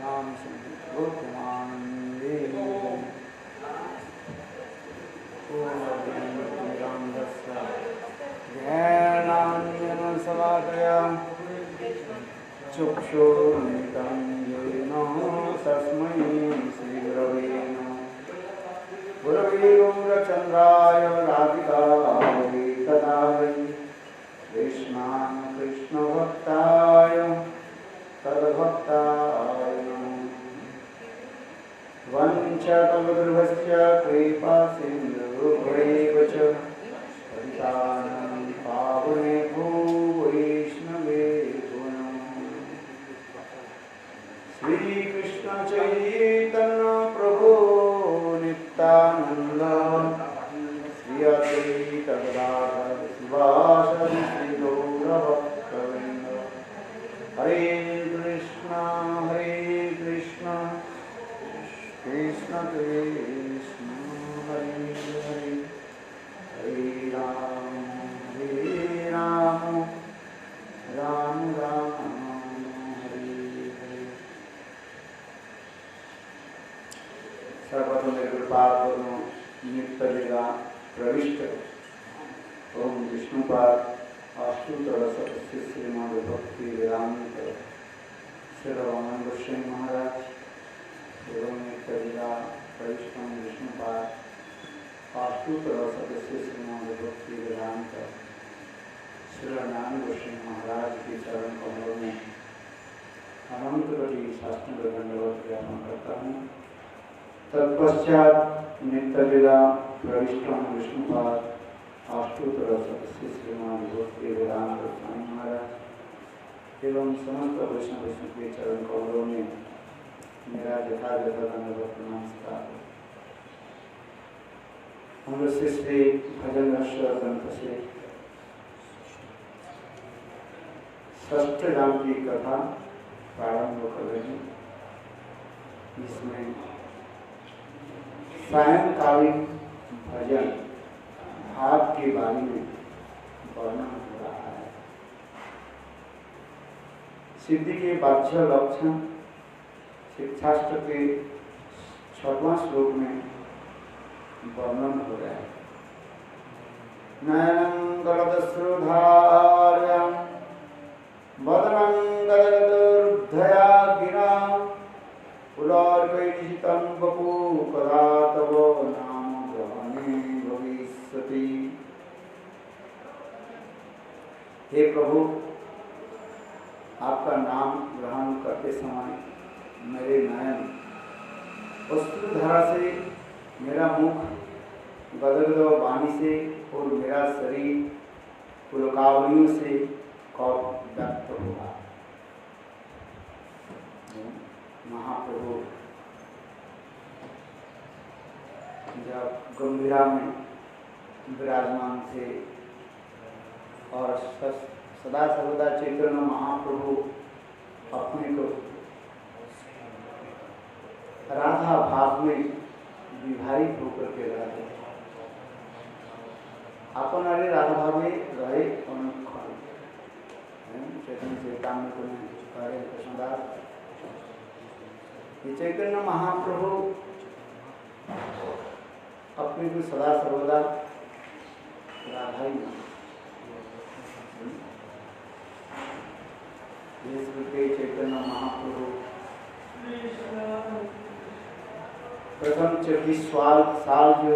राम गोकुमानंदे ज्ञानाञ्जनशलाकया चक्षुरुन्मिलितं येन तस्मै श्रीगुरवे नमः। गुरवे गौरचन्द्राय राधिकायै तदायै कृष्णाय कृष्णभक्ताय तद्भक्ताय वञ्चकलदृभस्य कृपासिन्धुभ्यैव च पतितानां पावनेभ्यो वैष्णवेभ्यो नमः। श्रीकृष्ण चैतन्य प्रभु नित्यानन्द श्री अद्वैत गदाधर शिवासादि श्री गौरभक्तवृन्द। हरे कृष्ण कृष्ण कृष्ण हरे हरे, हरे राम राम राम हरे हरे। सर्वप्रथम मेरे गुरुपाद नित्य लीला प्रविष्ट ओम विष्णुपाद अष्टोत्तर सदस्य श्रीमद् भक्ति वेदांत श्री रमण गोस्वामी महाराज एवं नित्य लीला प्रविष्ट ओम विष्णुपाद अष्टोत्तर सदस्य श्रीमद् भक्ति वेदांत श्री रमण गोस्वामी महाराज के चरण कमलों में अनंत कोटि शास्त्र दंडवत ज्ञापन करता हूँ। तत्पश्चात नित्य लीला प्रविष्ट ओम विष्णुपाद अष्टोत्तर सदस्य श्रीमद् भक्ति वेदांत स्वामी महाराज एवं समस्त वैष्णव के चरण कमलों में मेरा यथायथ दंडवत नमस्कार। हम लोग श्री भजन रस ग्रंथ से षष्ठ नाम की कथा प्रारंभ कर रहे हैं। इसमें सायंकालीन भजन भाव के बारे में वर्णन हो रहा है। सिद्धि के बाह्य लक्षण शिक्षाष्टक के 6वां श्लोक में वर्णन हो रहा है। नयनं गलदश्रुधारयां वदनं गलदुर्धया गिरा पुलार्कैर्जितं वपु कदा तव नाम ग्रहणे भविष्यति। हे प्रभु, आपका नाम ग्रहण करते समय मेरे नयन अश्रुधारा से, मेरा मुख गदगद वाणी से और मेरा शरीर पुलकावलियों से कब व्यक्त होगा। महाप्रभु जब गंभीरा में विराजमान थे और सदा सर्वदा चैतन्य महाप्रभु अपने को राधा भाव में विभाजित होकर के रहते, अपन अरे राधा भाव में रहे। चैतन्य चैतन्य कृष्णदास ये चैतन्य महाप्रभु अपने को सदा सर्वदा राधा ही चैतन्य महाप्रभु प्रथम 24 साल जो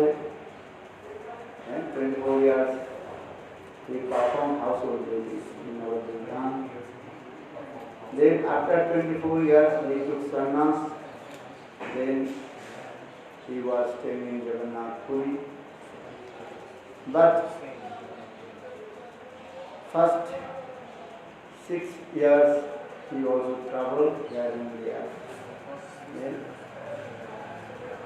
है 24 years he performed household duties in our Vrindavan. Then after 24 years he took sannyas. Then he was staying in Jagannath Puri. But first 6 years he also traveled here in India.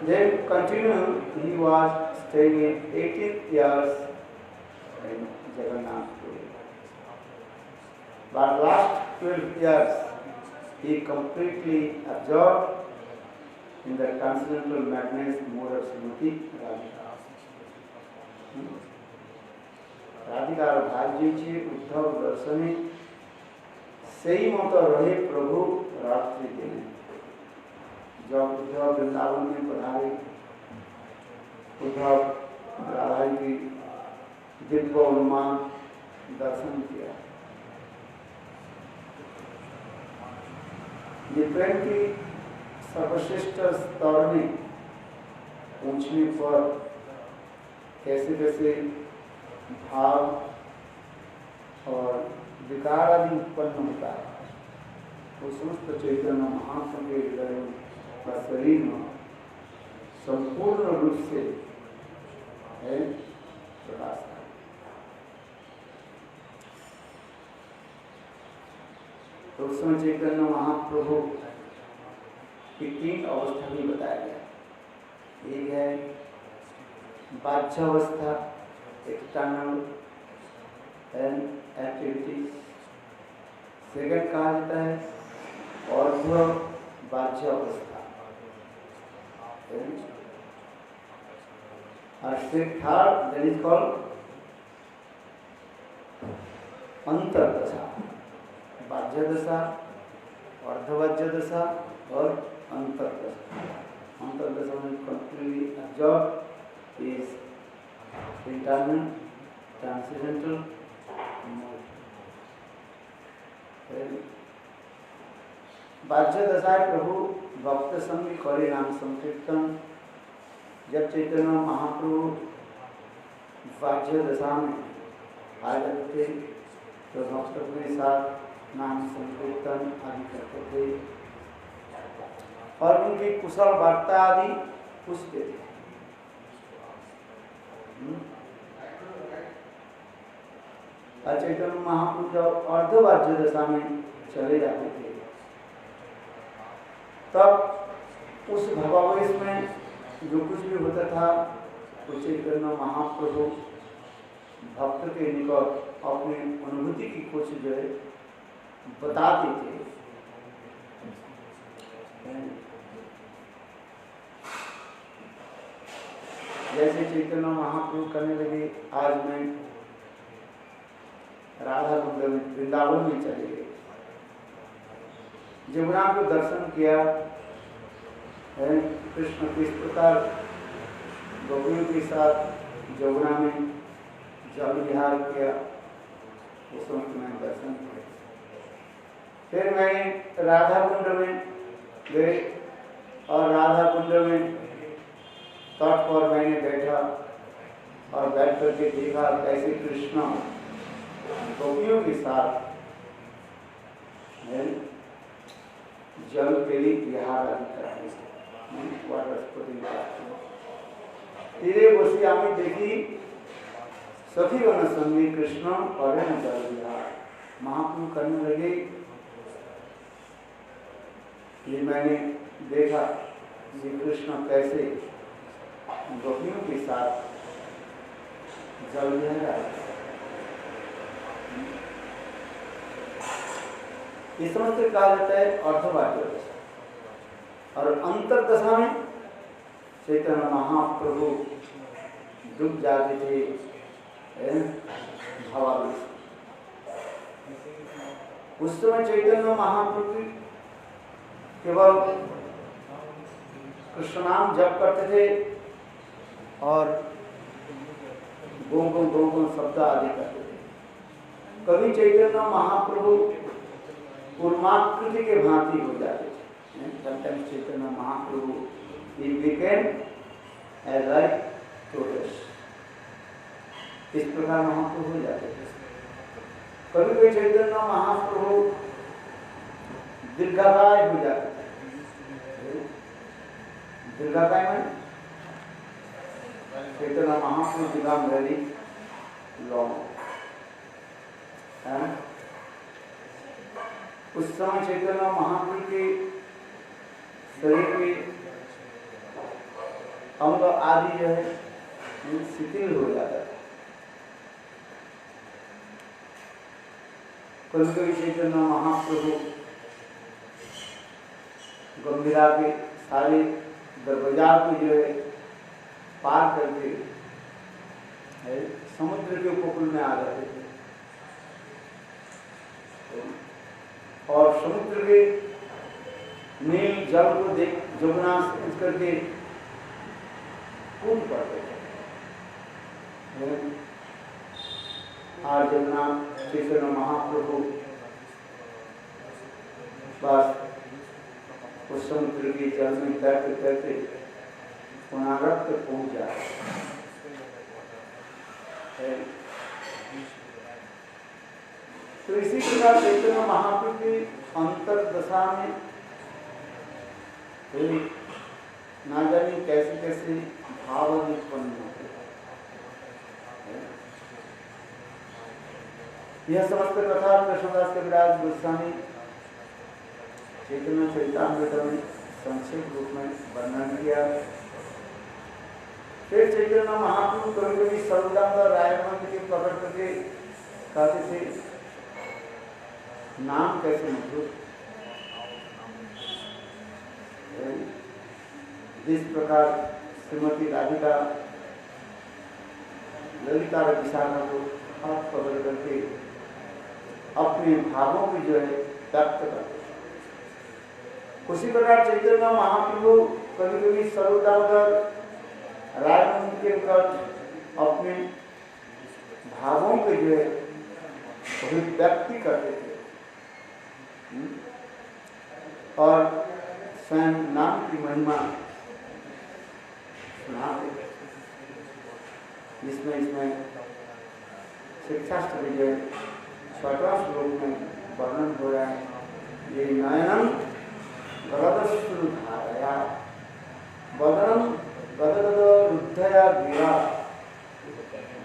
Then continue he was staying in 18 years in Jagannath Puri. But last 12 years he completely absorbed in the transcendental madness mode of Srimati Radhika. Radhika भाग्य उद्धव दर्शने सही मत रहे प्रभु रात्रि दिन। जब उद्धव वृंदावन में पधारे, उद्धव राधा की दिव्य उन्मान दर्शन किया। ये प्रेम की सर्वश्रेष्ठ स्तर में पहुंचने पर कैसे कैसे भाव और विकार आदि उत्पन्न होता है, वो समस्त चैतन्य महाप्रभु के हृदय का शरीर में संपूर्ण रूप से है प्रकाश। तो उसमें चैतन्य महाप्रभु की 3 अवस्था भी बताया गया। एक है बाह्य अवस्था, एक्सटर्नल एक्टिविटीज। सेकंड कहा जाता है अर्ध बाह्य अवस्था, और थर्ड दैट इज कॉल्ड अंतर्दशा। बाह्य दशा, अर्धबाह्य दशा और अंतर्दशा। अंतर्दशा में completely absorbed is internal, transcendental mode. बाह्य दशा प्रभु भक्त संग करे नाम संकीर्तन। जब चैतन्य महाप्रभु बाह्य दशा में आ जाते थे तो भक्तों के साथ नाम संकीर्तन आदि करते थे और उनकी कुशल वार्ता आदि पूछते थे। चैतन्य महाप्रभु जब अर्धबाह्य दशा में चले जाते थे तब उस भावावेश में जो कुछ भी होता था तो चैतन्य महाप्रभु भक्त के निकट अपनी अनुभूति की कुछ जो है बताते थे। जैसे चैतन्य महाप्रभु करने लगे, आज मैं राधा कुंड में वृंदावन में चले गए, जमुना को दर्शन किया, कृष्ण किस प्रकार गोपियों के साथ जमुना में जल विहार किया, उस वक्त मैं दर्शन किया। फिर मैं राधा कुंड में गए और राधा कुंड में तट पर मैंने बैठा और बैठ करके देखा कैसे कृष्ण गोपियों के साथ जल के लिए विहार आदि तीरे बसी आमी देखी सखी वन संगी कृष्ण और जल विहार। महाप्रभु करने लगे, ये मैंने देखा ये कृष्ण कैसे गोपियों के साथ जल विहार। इस समझ से कहा जाता है अर्धबाह्य दशा। और अंतर्दशा में चैतन्य महाप्रभु डूब जाते थे भावावेश। उस समय चैतन्य महाप्रभु केवल कृष्ण नाम जप करते थे और गोम गोम शब्द आदि करते थे। कभी चैतन्य महाप्रभु पूर्णाकृति के भांति हो जाते थे। Sometimes Chaitanya Mahaprabhu he became as like tortoise। इस प्रकार महाप्रभु हो जाते थे। कभी कोई चैतन्य महाप्रभु दीर्घकाय हो जाते थे। दीर्घकाय में Chaitanya Mahaprabhu become very long। उस समय चैतन्य महाप्रभु के शरीर में अंग आदि जो है शिथिल हो जाता है। कभी कभी चैतन्य महाप्रभु गंभीरा के सारे दरवाजा को जो है पार करके समुद्र के उपकूल में आ जाते थे। और समुद्र के नील जल को देख जमुना समझ करके कूद पड़ते थे। आज जमुना चैतन्य महाप्रभु बस उस समुद्र के जल में तैरते तैरते पुनरागत तक पहुंच जाए। तो इसी प्रकार चैतन्य महाप्रभु की अंतर्दशा में ना जाने कैसे कैसे भाव उत्पन्न होते हैं। यह समस्त कथा कृष्णदास कविराज गोस्वामी चैतन्य चरितामृत में संक्षेप रूप में वर्णन किया। फिर चैतन्य महाप्रभु कभी कभी सर्वदानंद रायमंद के प्रकट करके कहते थे नाम कैसे मधुर। जिस प्रकार श्रीमती राधिका ललिता विशाखा को हाथ पकड़ करके अपने भावों की जो है व्यक्त करते, उसी प्रकार चैतन्य महाप्रभु कभी कभी सर्वदामोदर रायमंद के निकट अपने भावों के जो है अभिव्यक्ति करते थे और स्वयं नाम की महिमा सुनाते, जिसमें इसमें शिक्षास्त्र विजय 6वां श्लोक में वर्णन हो रहा है। ये नयनम गदश्रुधारया वदनम गदगदरुद्धया गिरा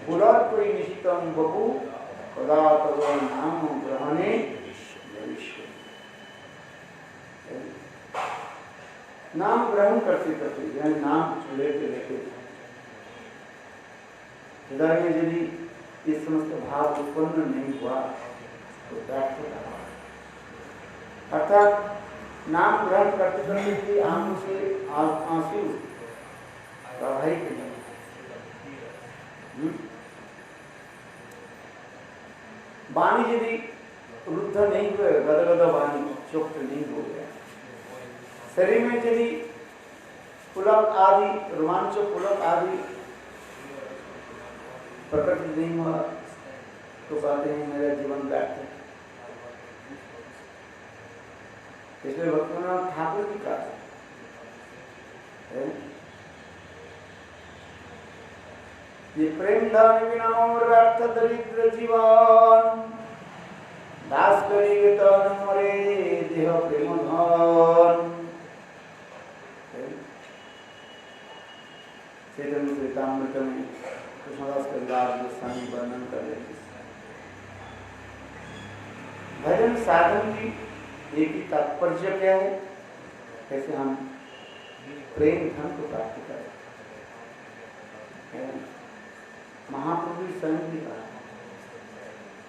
पुरात्वयि निशितम बपु कदा तव नाम ग्रहणे नाम ग्रहण करते करते यानी नाम लेते लेते हृदय में यदि ये समस्त भाव उत्पन्न नहीं हुआ तो व्यर्थ रहा। अर्थात नाम ग्रहण करते करते भी आंखों से आंसू प्रवाहित नहीं। वाणी यदि रुद्ध नहीं हुए, गदगद वाणी चुप्त नहीं हो गया, शरीर में यदि पुलक आदि रोमांच पुलक आदि प्रकट नहीं हुआ तो कहते हैं मेरा जीवन व्यर्थ है। इसलिए भक्तिनाथ ठाकुर जी का ये प्रेम धन बिना मोर व्यर्थ दरिद्र जीवन दास करेंगे तन मरे देह प्रेम धन। चैतन्य चरितामृत में कृष्णदास कविराज गोस्वामी वर्णन कर रहे हैं। भजन साधन की एक ही तात्पर्य क्या है, कैसे हम प्रेम धन को प्राप्त करें। महाप्रभु स्वयं भी कहा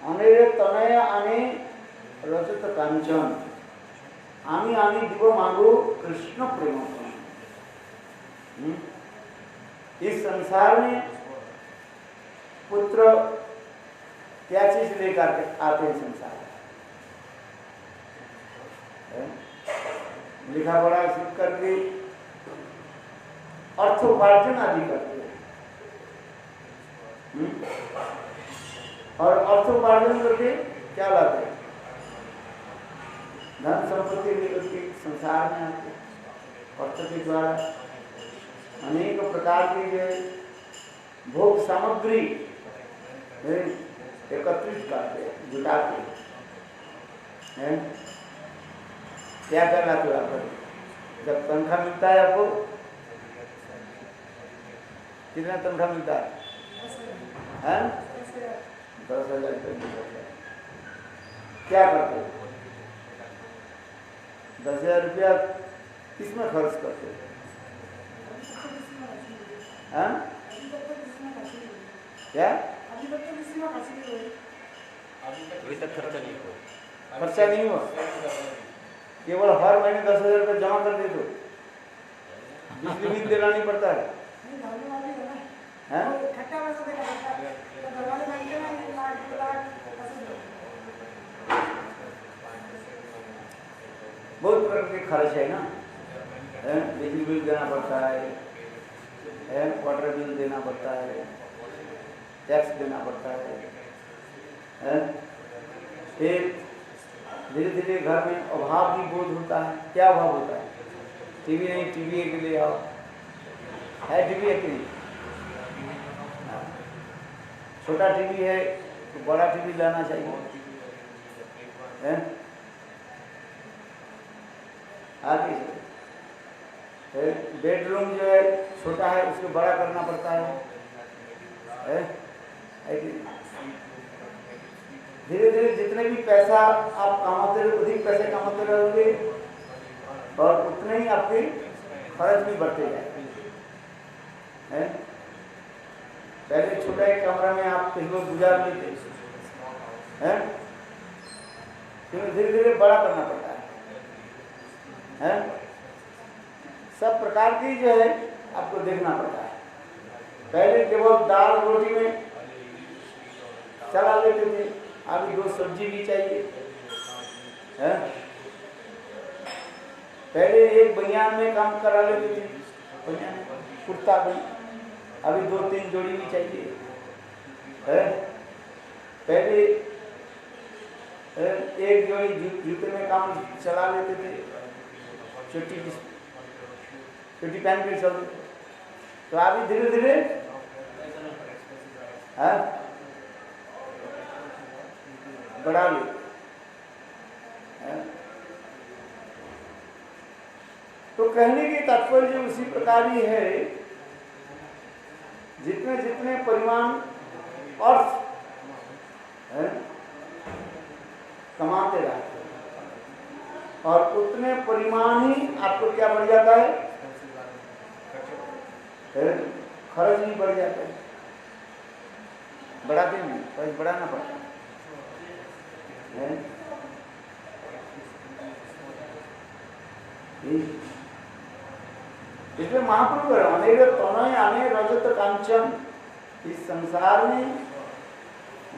अनेरे तनय अने रजत कांचन आमी आमी दिव मांगो कृष्ण प्रेम। इस संसार में पुत्र क्या चीज लेकर आते हैं संसार में, लिखा पढ़ा सीख करके अर्थोपार्जन आदि करते हैं और अर्थोपार्जन करके क्या लाते हैं, धन संपत्ति लेकर के संसार में आते अर्थ के द्वारा अनेक प्रकार की जो भोग सामग्री एकत्रित करते हैं, जुटाते हैं। क्या करना तो आप जब तनख्वाह मिलता है आपको कितना तनख्वाह मिलता है? 10,000 रुपये मिलता है। क्या करते हो? 10,000 रुपया किसमें खर्च करते हो? क्या अभी तक खर्चा नहीं हुआ? केवल हर महीने 10,000 रुपये जमा कर दे दो, बिजली बिल देना नहीं पड़ता है। प्रकार के खर्च है ना, बिजली बिल देना पड़ता है, वाटर बिल देना पड़ता है, टैक्स देना पड़ता है। फिर धीरे धीरे घर में अभाव भी बोध होता है। क्या अभाव होता है? टीवी नहीं, टीवी के लिए आओ, है टीवी है कि नहीं? छोटा टीवी है तो बड़ा टीवी लाना चाहिए, है? आगे बेडरूम जो है छोटा है, उसको बड़ा करना पड़ता है? धीरे धीरे जितने भी पैसा आप कमाते रहो, अधिक पैसे कमाते रहोगे और उतने ही आपके खर्च भी बढ़ते जाएंगे। पहले छोटा एक कमरा में आप कुछ लोग गुजार लेते हैं, फिर धीरे धीरे बड़ा करना पड़ता है। सब प्रकार की जो है आपको देखना पड़ता है। पहले केवल दाल रोटी में चला लेते थे, अभी 2 सब्जी भी चाहिए, है? पहले एक बनियान में काम करा लेते थे, बनियान कुर्ता में, अभी 2-3 जोड़ी भी चाहिए, है? पहले एक जोड़ी जूते में काम चला लेते थे, छोटी पहन के चल, तो अभी धीरे धीरे बढ़ा ले। तो कहने की तात्पर्य उसी प्रकार ही है, जितने जितने परिमाण अर्थ कमाते रहते और उतने परिमाण ही आपको क्या बढ़ जाता है? खर्च भी बढ़ जाता है। बढ़ाते नहीं, खर्च बढ़ाना पड़ता है। इसलिए महाप्रभु अनेक तनय अनेक रजत कांचन, इस संसार में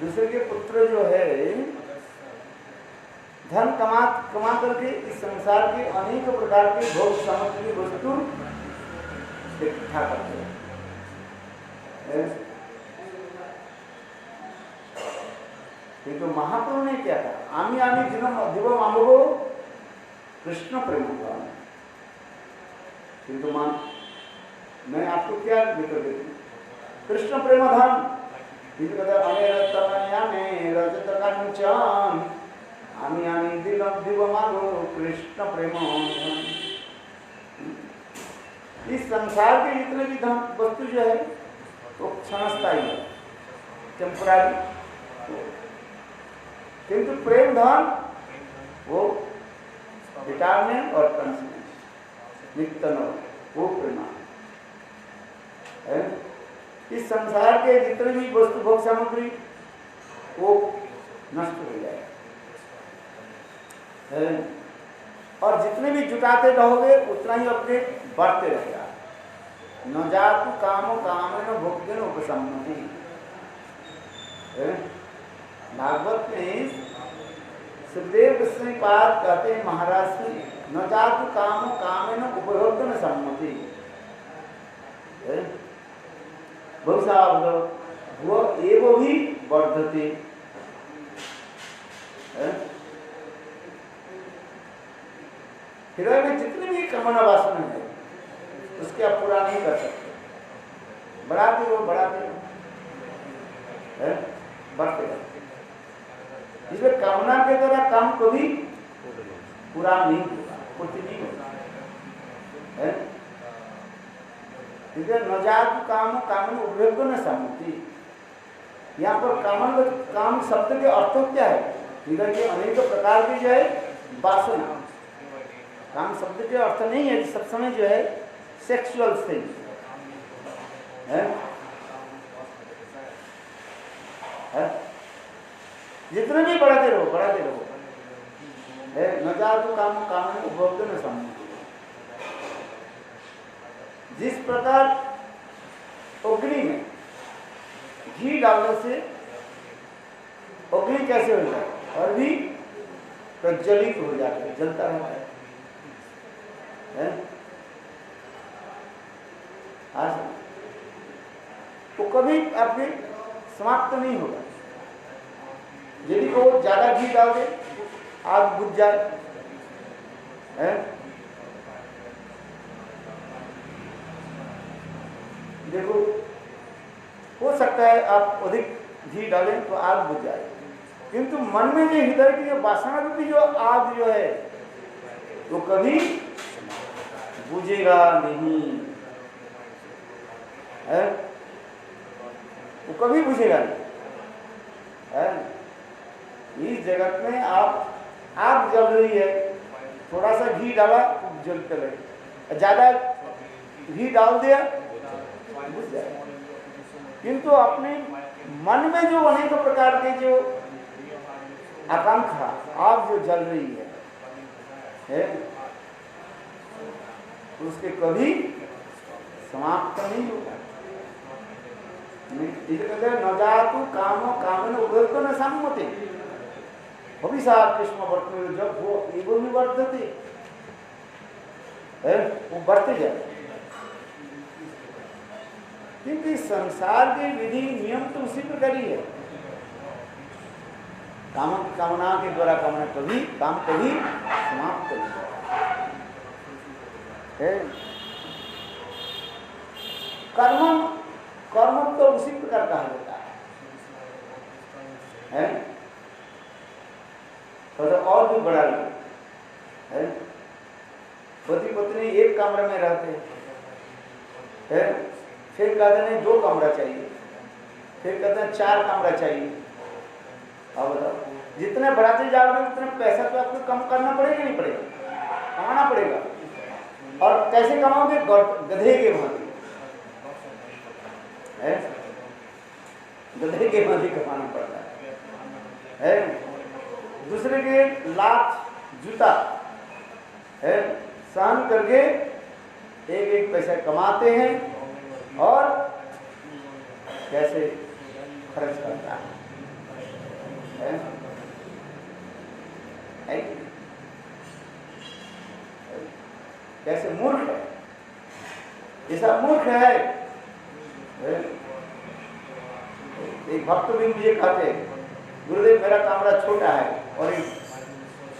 दूसरे के पुत्र जो है धन कमा करके इस संसार के अनेक प्रकार के भोग सामग्री वस्तु इकट्ठा करते हैं। किंतु महाप्रभु ने क्या कहा? आमी आमी दिवम अनुभव कृष्ण प्रेम। किंतु मैं आपको क्या लेकर देती हूँ? कृष्ण प्रेम धन। रजत कांचन आमी आमी दिवम अनुभव कृष्ण प्रेम धन। इस संसार के जितने भी धन वस्तु जो है वो क्षणस्थायी है, टेम्पररी, किंतु प्रेम धन वो विटामिन और कंसमेंट नित्य वो प्रेम है। इस संसार के जितने भी वस्तु भोग सामग्री वो नष्ट हो जाएगा, और जितने भी जुटाते रहोगे उतना ही अपने बढ़ते रहेगा। न जातु कामो कामेन भोग्यन उपसम्मति। भागवत में सुखदेव गोस्वामी पाद कहते हैं महाराज से, न जातु कामो कामेन उपभोग्यन सम्मति। वो एवं ही वर्धते। हृदय में जितनी भी कामना वासना है उसके आप पूरा नहीं कर सकते। बढ़ाते रहो बढ़ते रहते, इसलिए कामना के द्वारा काम कभी पूरा नहीं होगा, पूर्ति नहीं होगा। न जातु काम कामन उपयोग न सम्मति। यहाँ पर काम शब्द के अर्थ क्या है? हृदय के अनेक प्रकार की जो है वासना। काम शब्द के अर्थ नहीं है सब समय जो है सेक्सुअल थिंग है? जितने भी बढ़ाते रहो न जातु काम कामन उपभोग न सम्मति। जिस प्रकार अग्नि में घी डालने से अग्नि कैसे हो जाता है और भी प्रज्वलित हो जाता है, जलता रहता है, है? आज तो कभी आपके समाप्त नहीं होगा। यदि वो ज्यादा घी डाल दे, आग बुझ जाए, है? देखो, हो सकता है आप अधिक घी डालें तो आग बुझ जाए, किंतु मन में जो हृदय की जो वासना रूपी जो आग जो है वो कभी बुझेगा नहीं, है? वो कभी बुझेगा नहीं, है? इस जगत में आप आग जल रही है, थोड़ा सा घी डाला तो जलते रहे, ज्यादा घी डाल दिया बुझ जाए। किंतु अपने मन में जो अनेक प्रकार के जो आकांक्षा आग जो जल रही है? उसके कभी समाप्त नहीं होगा। न जातु कामो कामन उभयतो न सम्मते भविष्य कृष्ण वर्तने, जब वो एवं ही वर्तते, वो बढ़ते जाए। क्योंकि संसार के विधि नियम तो उसी प्रकार ही है। कामना के द्वारा काम कभी समाप्त नहीं है। कर्म तो उसी प्रकार कहा जाता है? तो और भी बड़ा है। पति पत्नी एक कमरे में रहते हैं, फिर कहते हैं 2 कमरा चाहिए, फिर कहते हैं 4 कमरा चाहिए। अब बताओ, जितने बढ़ाते जाओगे उतना पैसा तो आपको कम करना पड़ेगा, नहीं पड़ेगा? कमाना पड़ेगा। और कैसे कमाओगे? गधे के भांति, गधे के भांति कमाना पड़ता है। दूसरे के लात जूता है सहन करके एक पैसा कमाते हैं और कैसे खर्च करता है? कैसे मूर्ख है, ऐसा मूर्ख है। एक भक्त भी मुझे कहते हैं, गुरुदेव मेरा कमरा छोटा है और एक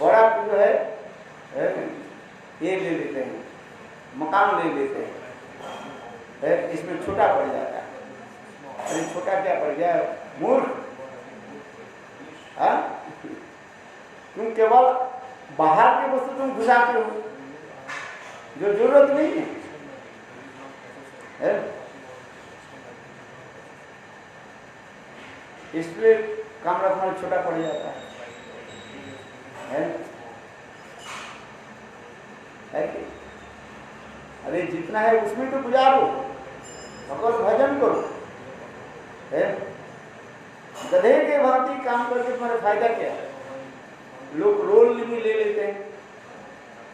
बड़ा जो है ये ले लेते हैं, मकान ले लेते हैं, इसमें छोटा पड़ जाता है। अरे छोटा क्या पड़ गया मूर्ख? तुम केवल बाहर के वस्तु तुम घुसाते हो जो जरूरत नहीं है, इसलिए कमरा तुम्हारा छोटा पड़ जाता है? कि अरे जितना है उसमें तो गुजारो, भगवत भजन करो। गधे के भांति काम करके तुम्हारा फायदा क्या है? लोग लोन भी ले लेते हैं,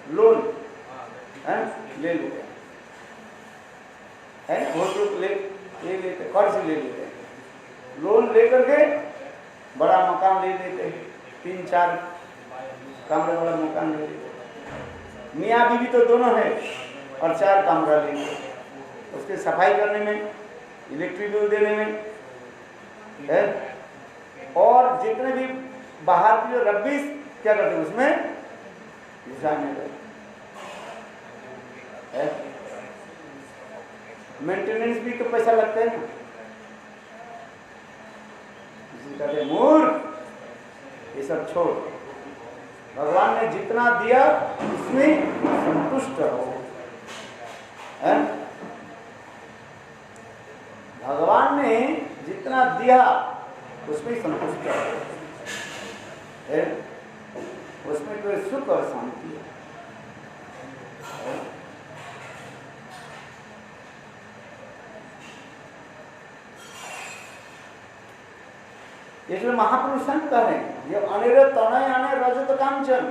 लोन ले लेते हैं, बहुत लोग ले लेते, कर्ज ले लेते हैं, लोन लेकर के बड़ा मकान ले लेते हैं, 3-4 कमरे वाला मकान ले लेते हैं। मियाँ बीवी तो दोनों है और 4 कमरा ले लेते, उसके सफाई करने में, इलेक्ट्रिक बिल देने में है, और जितने भी बाहर की जो रब्बी क्या करते हैं उसमें घुसाने लगते, मेंटेनेंस भी तो पैसा लगता है ना। कहते मूर्ख, ये सब छोड़, भगवान ने जितना दिया उसमें संतुष्ट रहो। भगवान ने जितना दिया उसमें संतुष्ट रहो, उसमें कोई सुख और शांति है। इसलिए महापुरुष संत कह रहे हैं, ये अनिर तनय अने रजत कांचन,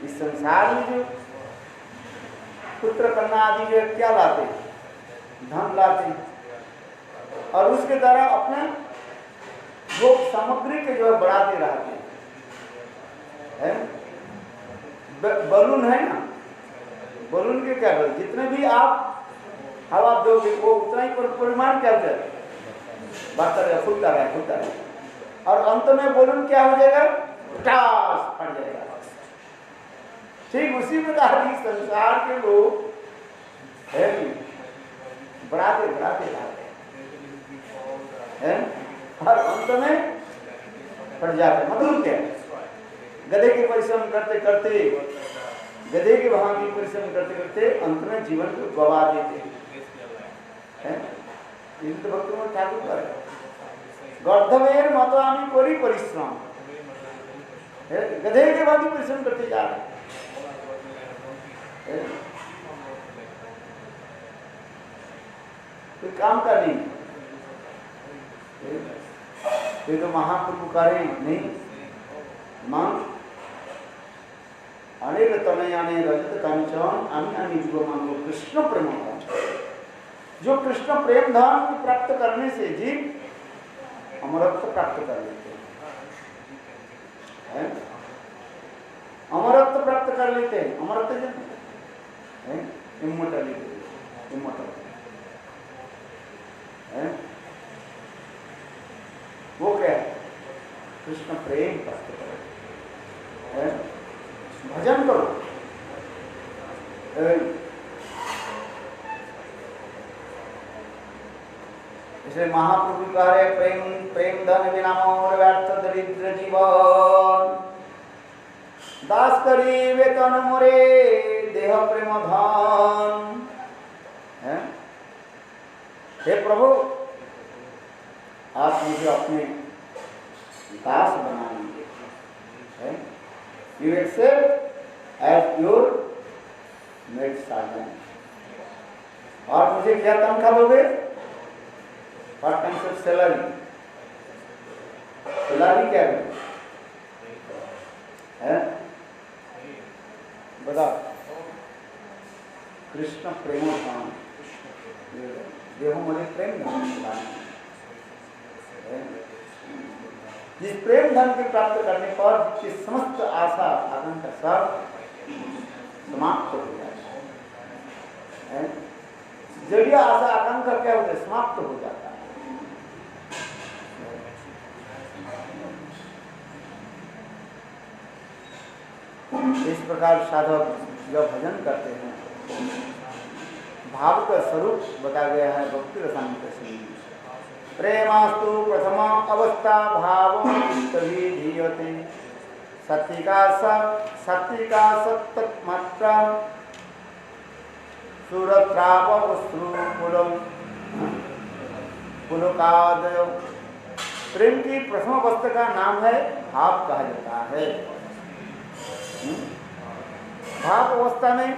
इस संसार में जो पुत्र कन्या आदि जो क्या लाते, धन लाते, और उसके द्वारा अपने जो सामग्री के जो है बढ़ाते रहते हैं। बलून है ना, बलून के क्या करें, जितने भी आप हवा दोगे वो उतना ही परिमाण क्या हो जाएगा, बढ़ता रहेगा, फूलता रहेगा, और अंत में बलून क्या हो जाएगा, टास फट जाएगा। ठीक उसी प्रकार ही संसार के लोग है बढ़ाते बढ़ाते जाते हैं और अंत में फट जाते। मतलब क्या, गधे के परिश्रम करते करते, गधे के भांति परिश्रम करते करते अंत में जीवन को गवा देते हैं। तो भक्त में ठाकुर कर गर्धवेर मतवामी कोरी परिश्रम, गधे के भांति परिश्रम करते जा रहे हैं। कोई काम का नहीं, ये तो महाप्रभु करें नहीं मांग अनिल तनयाने रजत कंचन अमी अमी जीव मांगो कृष्ण प्रेम धन। जो कृष्ण प्रेम धन प्राप्त करने से जीव अमरत्व प्राप्त कर लेते हैं, अमरत्व प्राप्त कर लेते हैं। अमरत्व जानते हैं, इमोर्टलिटी, इमोर्टल वो क्या है, कृष्ण प्रेम प्राप्त करो, भजन करो। इसलिए महाप्रभु कह रहे प्रेम प्रेम धन बिना मोर व्यर्थ दरिद्र जीवन, दास करी वेतन मोरे देह प्रेम धन। हे प्रभु, आप मुझे अपने दास बना लीजिए, you accept as your maid servant. और मुझे क्या तनख्वाह दोगे, what kind of salary, salary क्या है बताओ। कृष्ण प्रेम धाम, देहो मुझे प्रेम धन, जिस प्रेम धन के प्राप्त करने पर जिसकी समस्त आशा आकांक्षा सब समाप्त हो जाता है। जड़िया आशा आकांक्षा क्या होता है, समाप्त हो जाता है। इस प्रकार साधक जब भजन करते हैं, भाव का स्वरूप बताया गया है भक्ति रसायन से। प्रेमास्तु प्रथम अवस्था भाव तभी धीयते, सत्तिका सत्तमात्रा सुरत्रापवस्त्रपुलम पुलकादय। प्रेम की प्रथम अवस्था का नाम है भाव कहा जाता है। भाव अवस्था में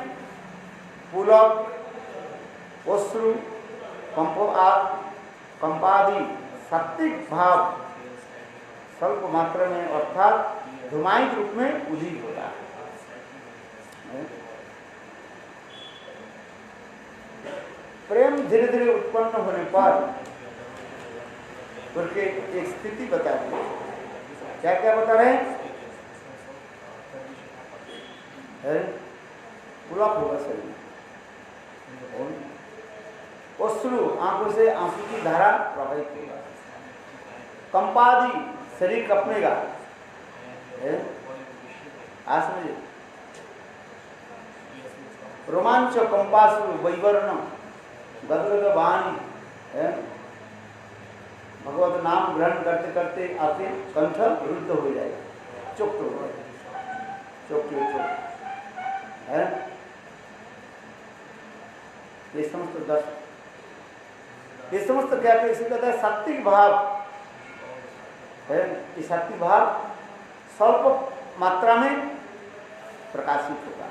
पुलक, वस्त्रु, कंपादि सात्विक भाव स्वल्प मात्रा में अर्थात धुमाई रूप में उदित होता है। प्रेम धीरे धीरे उत्पन्न होने पर उनके एक स्थिति बता दी। क्या क्या बता रहे हैं, पुलक होगा शरीर, अश्रु आंखों से आंसू की धारा प्रवाहित होगा, कंपादि शरीर कपनेगा, आज समझिए, रोमांच कंपासु वैवर्ण गदगद वाणी, भगवत नाम ग्रहण करते करते आपके कंठ रुद्ध हो जाएगा, चुप्त हो जाएगा, चुप है। ये समस्त दर्शन, ये समस्त क्या है, इसे कहता है सात्विक भाव है। ये सात्विक भाव स्वल्प मात्रा में प्रकाशित होगा,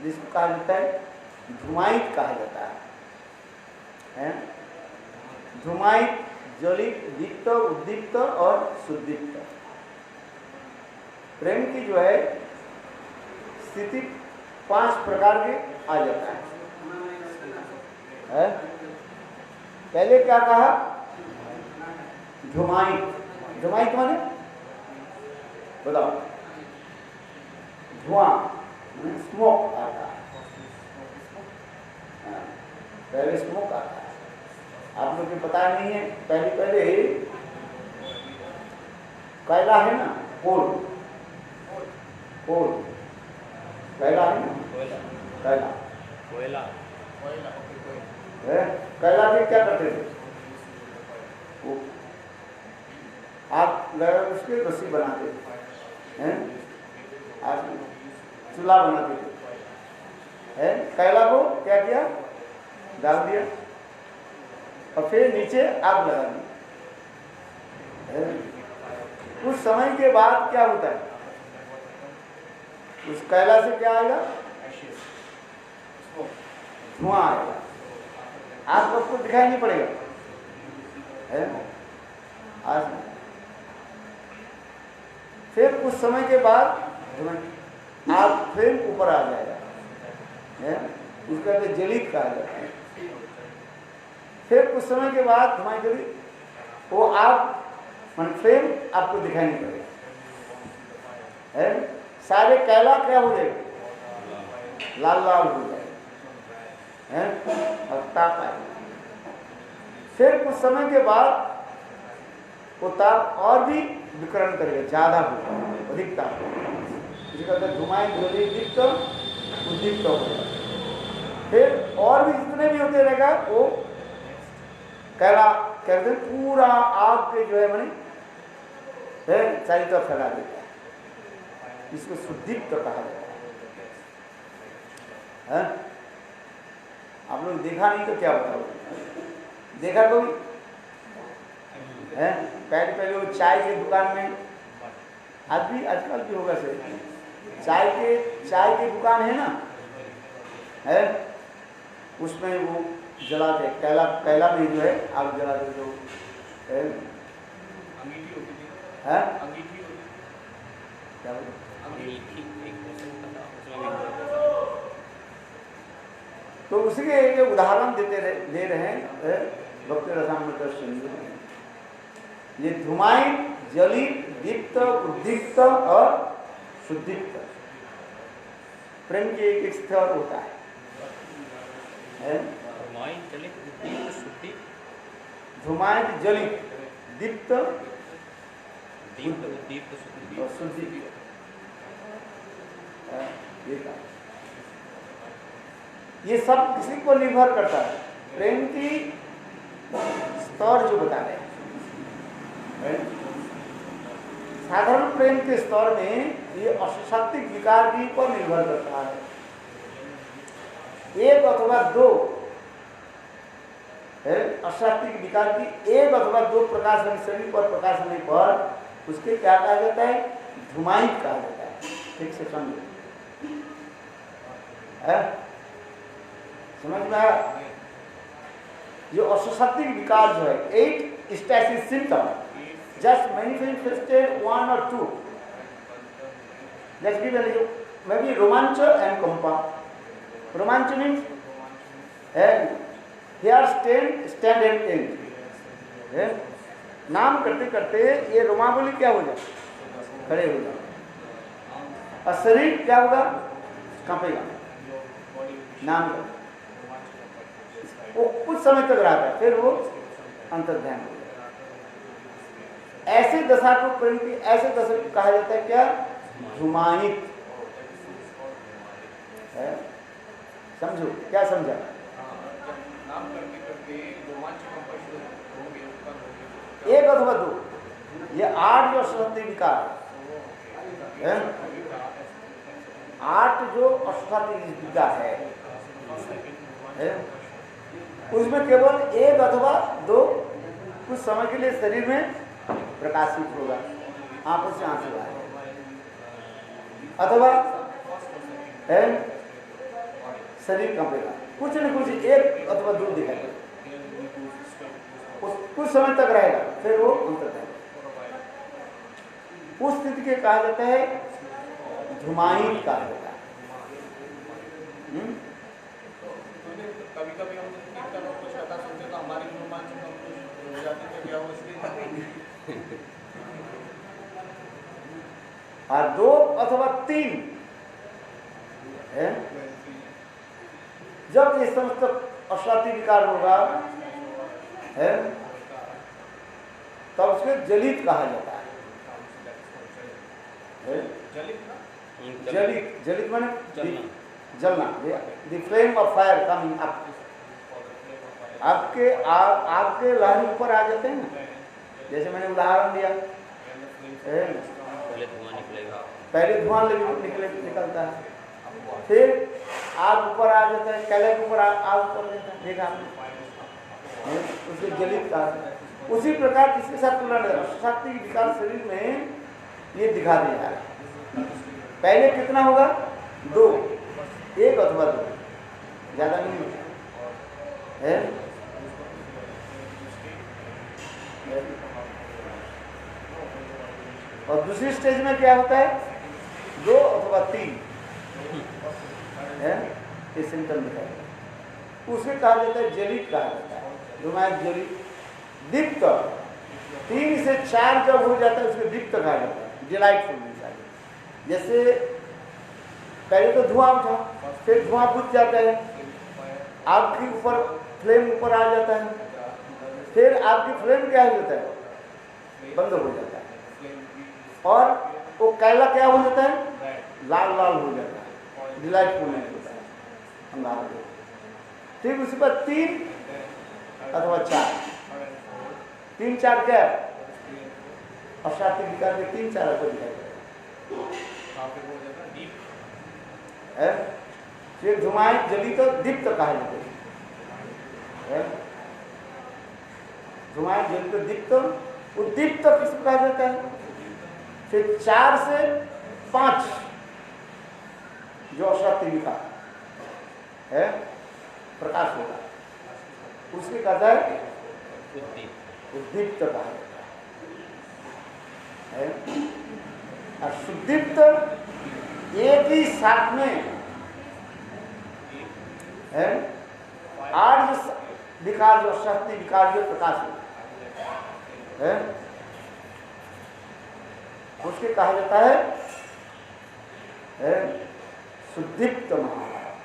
जिसको कहा जाता है धुमायित कहा जाता है। धुमायित, ज्वलित, दीप्त, उद्दीप्त और सुदीप्त। प्रेम की जो है स्थिति 5 प्रकार के आ जाता है। पहले क्या कहा, धुमायित। धुमायित माने बताओ, धुआं स्मोक आता है, पहले स्मोक आता है। आप लोग को पता नहीं है, पहले कैला है ना, कोल कैला है ना, कैला के क्या करते थे, वो आग लगा उसके रस्सी बनाते थे, आज चूल्हा बनाते थे। कैला को क्या किया, डाल दिया और फिर नीचे आग लगा दी। कुछ समय के बाद क्या होता है, उस कैला से क्या आएगा, धुआं आएगा, आपको दिखाई नहीं पड़ेगा, है आज। फिर कुछ समय के बाद आग फिर ऊपर आ जाएगा, उसका जलित कहा जाता है। फिर कुछ समय के बाद धुआं जलित, वो आग मन फ्लेम आपको दिखाई नहीं पड़ेगा, सारे कैला क्या हो जाएगा, लाल लाल हो जाएगा, और ताप आएगा। फिर कुछ समय के बाद वो ताप और भी विकरण करेगा, ज्यादा होगा, अधिक ताप होगा, इसी कहते हैं धुआं ज्वलित उद्दीप्त हो जाएगा। फिर और भी जितने भी होते रहेगा वो कैला कहते हैं पूरा आग के जो है मैंने चारों तरफ फैला देता है, इसको सुदीप्त कहा जाता है। आप लोग देखा नहीं तो क्या बताओ, देखा कोई है? पहले वो चाय की दुकान में, आज भी आजकल भी होगा सर, चाय की दुकान है ना, है उसमें वो जलाते कैला में जो है आग जलाते, जो है क्या तो उसी के एक उदाहरण दे रहे हैं भक्ति रसामृत सिंधु। ये धुमाई जलित दीप्त उद्दीप्त और शुद्धिप्त प्रेम की एक स्तर होता है, धुमाई जलित दीप्त और शुद्धि, ये सब किसी को निर्भर करता है, प्रेम की स्तर जो बता रहे हैं। साधारण प्रेम के स्तर में ये अशाब्दिक विकार की पर निर्भर करता है, एक अथवा दो अशाब्दिक विकार की एक अथवा दो प्रकाश शरीर पर प्रकाश होने पर उसके क्या कहा जाता है, धुमाई कहा जाता है। ठीक से समझो, समझ में आया? जो अशाब्दिक विकार जो है 8 static symptom just manifested 1 or 2. Let's give an example. Maybe romancha and kampa. Romancha means here stand and end. नाम करते करते ये रोमावली क्या हो जाए, खड़े हो जाए, और शरीर क्या होगा, कांपेगा। नाम वो कुछ समय तक रहता है, फिर वो अंतर्ध्यान हो जाए। ऐसे दशा को प्रेम की ऐसे दशा को कहा जाता है क्या, धुमायित है। समझो क्या समझा? नाम करते करते एक अथवा दो, ये 8 जो अशाब्दिक विकार है, 8 जो अशाब्दिक विकार है, उसमें केवल एक अथवा दो कुछ समय के लिए शरीर में प्रकाशित होगा, आंखों से आंसू आए, अथवा शरीर कंपेगा, कुछ न कुछ एक अथवा दो दिखाएगा, कुछ समय तक रहेगा, फिर वो अंततः उस स्थिति के कहा जाता है धुमायित कहा जाता है। कभी-कभी हम कीर्तन और कुछ कथा सुनते तो हमारी रोमांच हो जाती है, क्या हो इसलिए और 2 अथवा 3 है, जब ये समस्त अशांति विकार होगा, है, तब उसको जलित कहा जाता है। जलित, जलित माने जलना, the flame of fire coming up. आपके आग के लहर ऊपर आ जाते हैं ना, जैसे मैंने उदाहरण दिया, पहले धुआं निकलता है, फिर आग ऊपर आ जाता है, कैले के ऊपर आग ऊपर जाता है, देखा आपने, उसको जलित कहा। उसी प्रकार इसके साथ तुलना शक्ति विकार शरीर में ये दिखा दिया है। पहले कितना होगा? 2, 1 अथवा 2, ज्यादा नहीं होता है। और दूसरी स्टेज में क्या होता है? 2 अथवा 3 है, ये सिम्टम दिखाएगा। उसे कहा जाता है जलित कहा जाता है, धुआं जलित। दीप्त 3 से 4 जब हो जाता है उसको दीप्त कहा जाता है, डिलाइटफुल। जैसे पहले तो धुआं उठा, फिर धुआं बुझ जाता है, आग के ऊपर फ्लेम ऊपर आ जाता है, फिर आपकी फ्लेम क्या हो जाता है? बंद हो जाता है, और वो कैला क्या हो जाता है? लाल लाल हो जाता है, डिलाइटफुल नहीं होता है, अंगार। ठीक उसी पर 3 अथवा 4, 3-4 क्या अशांति विकार के 3-4 आपको दिखाई है। फिर धुआं जली तो दीप्त कहा जाता है, धुआं जली तो दीप्त, उद्दीप्त किसको कहा जाता है? फिर 4 से 5 जो अशांति विकार है, प्रकाश होगा, उसके कहता है उद्दीप्त कहा जाता है। और सुदीप्त एक ही साथ में है, 8 जो विकार जो शक्ति विकार जो प्रकाश है, उसके कहा जाता है सुदीप्त महाभारत।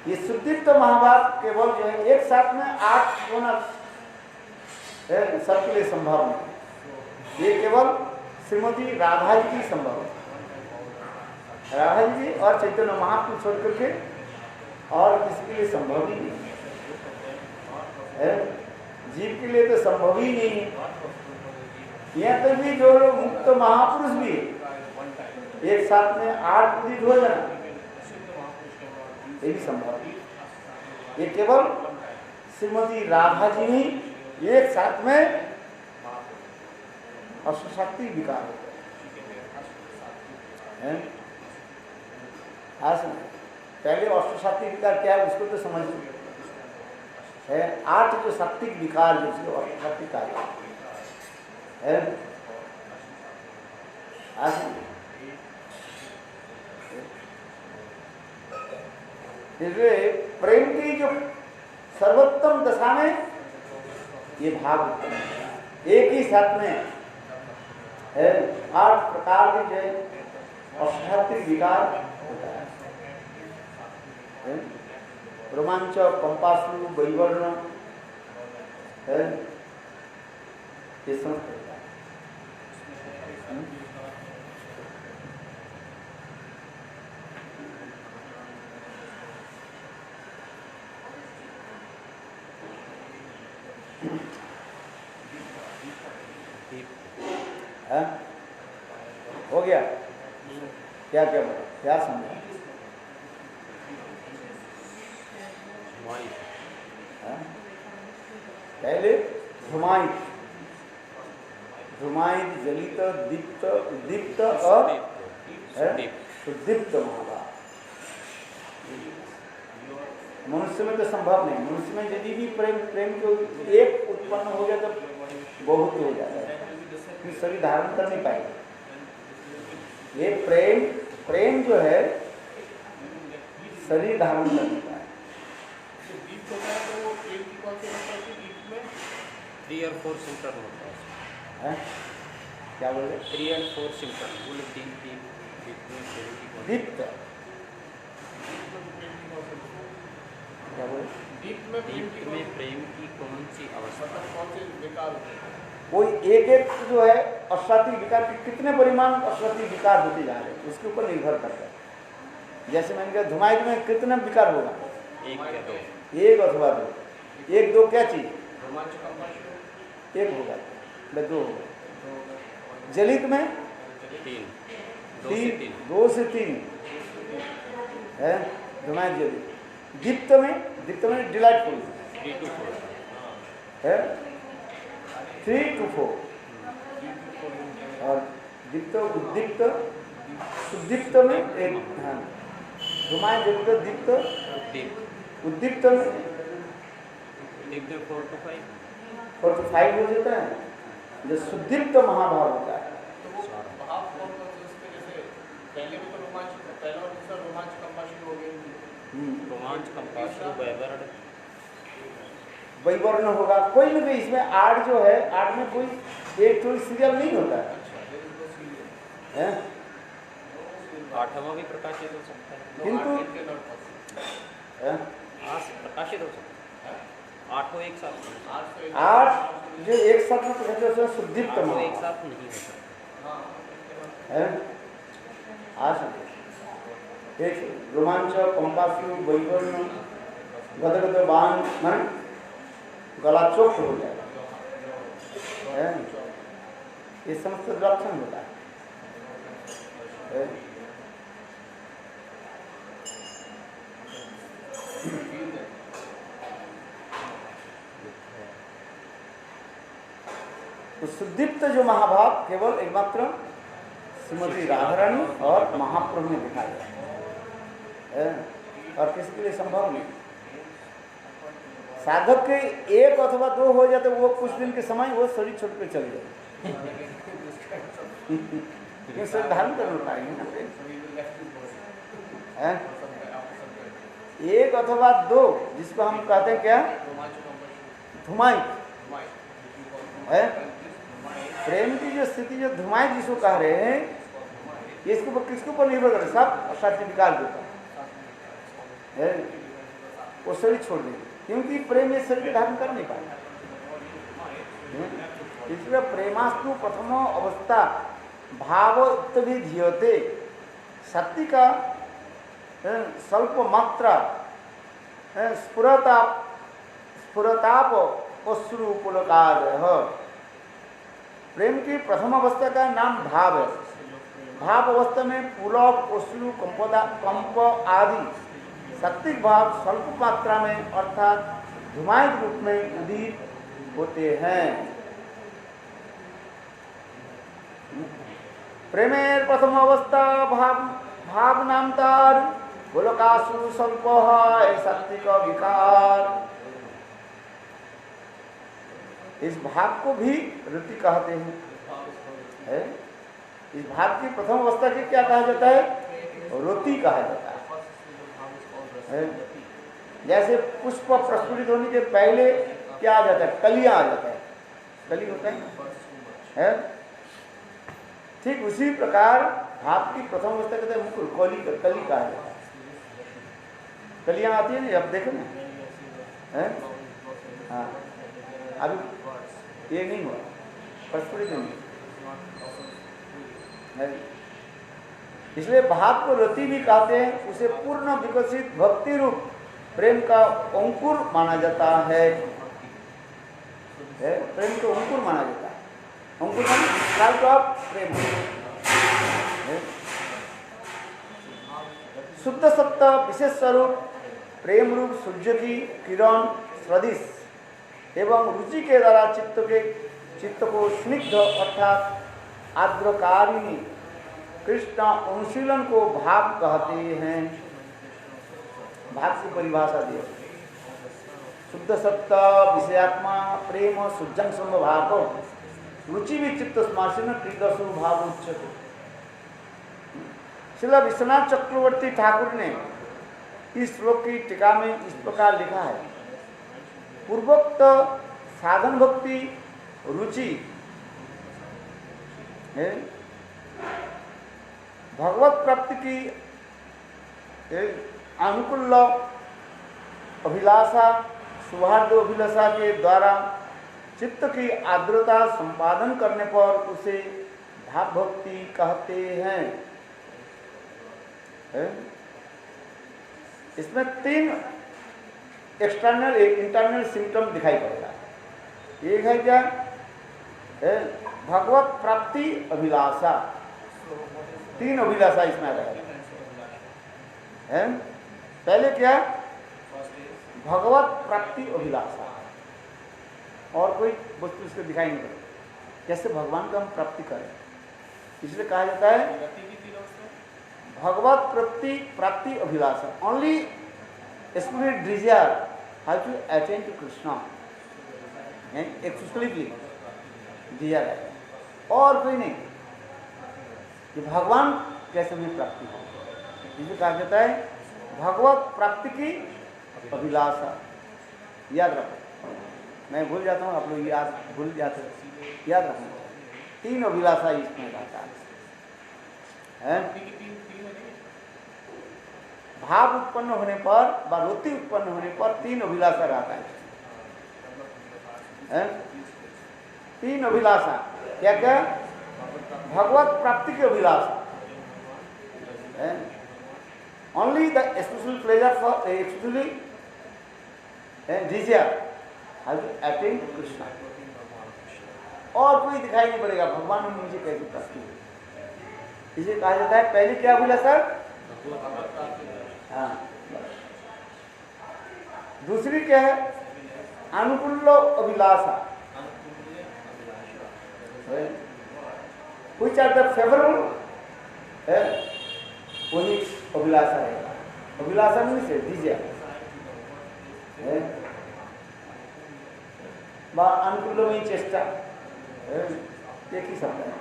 ये सुदीप्त महाभारत केवल जो है एक साथ में 8 होना सबके लिए संभव नहीं। ये केवल श्रीमती राधा जी की संभव है, राधा जी और चैतन्य महाप्रभु छोड़ करके और किसी के लिए संभव ही नहीं है, जीव के लिए तो संभव ही नहीं है। यहाँ तक भी जो लोग मुक्त महापुरुष भी एक साथ में 8 उदित हो जाना, ये भी संभव है। ये केवल श्रीमती राधा जी ही एक साथ में अशक्ति विकार है। आज पहले अष्टशक्ति विकार क्या है उसको तो समझ है। 8 जो शक्ति विकार जो अष्टशक्ति का है, आज इसलिए प्रेम की जो सर्वोत्तम दशा में ये भाग एक ही साथ में है 8 प्रकार के जो अष्टात्मिक विकार होता है, रोमांच, कंपासु, वैवर्ण है, ये सब होता है। हो गया? क्या क्या बोला, क्या समझा? पहले धुमाई, धुमाई जलित, दीप्त, दीप्त और दीप्त महाभारत। मनुष्य में तो संभव नहीं। मनुष्य में यदि भी प्रेम को एक उत्पन्न हो गया तो बहुत हो जाता है, फिर सभी धारण कर नहीं पाएंगे। ये प्रेम जो है शरीर धारण कर नहीं पाए। 3 और 4 सिम्टम होता है। क्या बोल रहे? 3 और 4 सिम्टम बोले 3 दीप्त क्या बोले? दीप में प्रेम की कौन सी अवस्था? कौन से विकार होते हैं? कोई एक एक जो है अशाब्दिक विकार के कितने परिमाण अशाब्दिक विकार होते जा रहे हैं उसके ऊपर निर्भर करता है। जैसे मैंने कहा धुमाई में कितना विकार होगा? एक या दो? एक अथवा दो। एक दो क्या चीज? रोमांच कंपन एक होगा या दो होगा। जलित में 3, 2 से 3। 2 से 3 है धुमाई जलित। दीप्त में डिलाइटफुल 3 to 4। है 3 to 4 और दीप्त उद्दीप्त सुदीप्त में एक। हाँ धुमाई जलित दीप्त दीप उद्दीप्त में दीप 4 to 5। 4 to 5 हो जाता है। जो सुदीप्त महाभाव होता है तो वो भाव कौन कौन से उसके जैसे पहले में तो रोमांच पहला और दूसरा रोमांच कंपन हो गई। रोमांच कंपाशु वैवरण वैवर्ण होगा। कोई ना कोई इसमें आर्ट जो है आर्ट में कोई एक तो सीरियल नहीं होता है। 8वां भी प्रकाशित हो सकता है। किंतु है? प्रकाशित हो सकता है 8 एक साथ। 8 जो एक साथ में प्रकाशित होता है सुदीप्त 8 एक महाभाव साथ नहीं हो सकता। है। आ सकते एक रोमांच कंपासु वैवर्ण गदगद बाण मन गला चोट हो जाएगा है। ये समस्त लक्षण होता है। तो सुदीप्त जो महाभाव केवल एकमात्र श्रीमती राधा रानी और महाप्रभु ने दिखाया है और किसी के लिए संभव नहीं। साधक के एक अथवा दो हो जाते वो कुछ दिन के समय वो शरीर छोड़ के चले जाए। शरीर धारण करना पाएंगे ना है? एक अथवा दो जिसको हम कहते हैं क्या? धुमाई है। प्रेम की जो स्थिति जो धुमाई जिसको कह रहे हैं इसके ऊपर किसके ऊपर निर्भर करे? सब अशांति विकार के ऊपर है। वो शरीर छोड़ देंगे क्योंकि प्रेम ये शरीर धारण कर नहीं पाएगा। इसलिए प्रेमास्तु प्रथम अवस्था भाव भी धीयते शक्ति का स्वल्प मात्रा स्फुरताप अश्रुपुलकाद। प्रेम की प्रथम अवस्था का नाम भाव है। भाव अवस्था में पुलक अश्रु कंप आदि सात्विक भाव स्वल्प मात्रा में अर्थात धुमाई रूप में उदित होते हैं। प्रेमेर प्रथम अवस्था भाव नामतार गोलकासु स्वल्प है सात्विक विकार। इस भाव को भी रति कहते हैं है? इस भाव की प्रथम अवस्था के क्या कहा जाता है? रति कहा जाता है। जैसे पुष्प प्रस्फुटित होने के पहले क्या आ जाता है? कलियां आ जाता है। कली होता है? ठीक उसी प्रकार भाव की प्रथम अवस्था कहते हैं मुकुल कली कहा जाता है। कलियां आती है ना अब देखो ना है? हाँ अभी ये नहीं हुआ प्रस्फुटित नहीं है। इसलिए भाव को रति भी कहते हैं। उसे पूर्ण विकसित भक्ति रूप प्रेम का अंकुर माना जाता है। प्रेम को अंकुर माना जाता है। अंकुर माने का प्रेम है। शुद्ध सत्ता विशेष स्वरूप प्रेम रूप सूर्य की किरण सदृश एवं रुचि के द्वारा चित्त को स्निग्ध अर्थात आर्द्रकारिणी कृष्ण अनुशीलन को भाव कहते हैं। भाव की परिभाषा दी शुद्ध सत्ता विषयात्मा प्रेम सुजन समभाव रुचि भी चित्त स्मार्शन क्रीडसु भाव उच्चते। श्रील विश्वनाथ चक्रवर्ती ठाकुर ने इस श्लोक की टीका में इस प्रकार लिखा है। पूर्वोक्त साधन भक्ति रुचि है भगवत प्राप्ति की अनुकूल अभिलाषा, सौहार्द अभिलाषा के द्वारा चित्त की आर्द्रता संपादन करने पर उसे भाव भक्ति कहते हैं। इसमें 3 एक्सटर्नल एक इंटरनल सिम्टम दिखाई पड़ेगा। एक है क्या? भगवत प्राप्ति अभिलाषा। 3 अभिलाषा इसमें आ जाएगा। पहले क्या? भगवत प्राप्ति अभिलाषा। और कोई वस्तु इसको दिखाई नहीं पड़ेगी, कैसे भगवान को हम प्राप्ति करें। इसलिए कहा जाता है भगवत प्राप्ति अभिलाषा। Only spirit desire how to attain to Krishna, exclusively desire है, और कोई नहीं। कि भगवान कैसे हमें प्राप्ति हो, जिसे कहा जाता है भगवत प्राप्ति की अभिलाषा। याद रखो, मैं भूल जाता हूँ, आप लोग याद भूल जाते हो, याद रखना। 3 अभिलाषा इसमें रहता है। भाव उत्पन्न होने पर व वृत्ति उत्पन्न होने पर 3 अभिलाषा रहता है। 3 अभिलाषा क्या क्या? भगवत प्राप्ति की अभिलाषा, only the exclusive pleasure for actually desire how to attain to Krishna. और कोई दिखाई नहीं पड़ेगा भगवान में मुझे कैसे प्राप्ति हो। इसे कहा जाता है पहले क्या अभिलाषा? हाँ। दूसरी क्या है? अनुकूल अभिलाषा। Which are the favorable? वही अभिलाषा है। अभिलाषा नहीं से डिजायर अनुकूल में चेष्टा, एक ही शब्द है।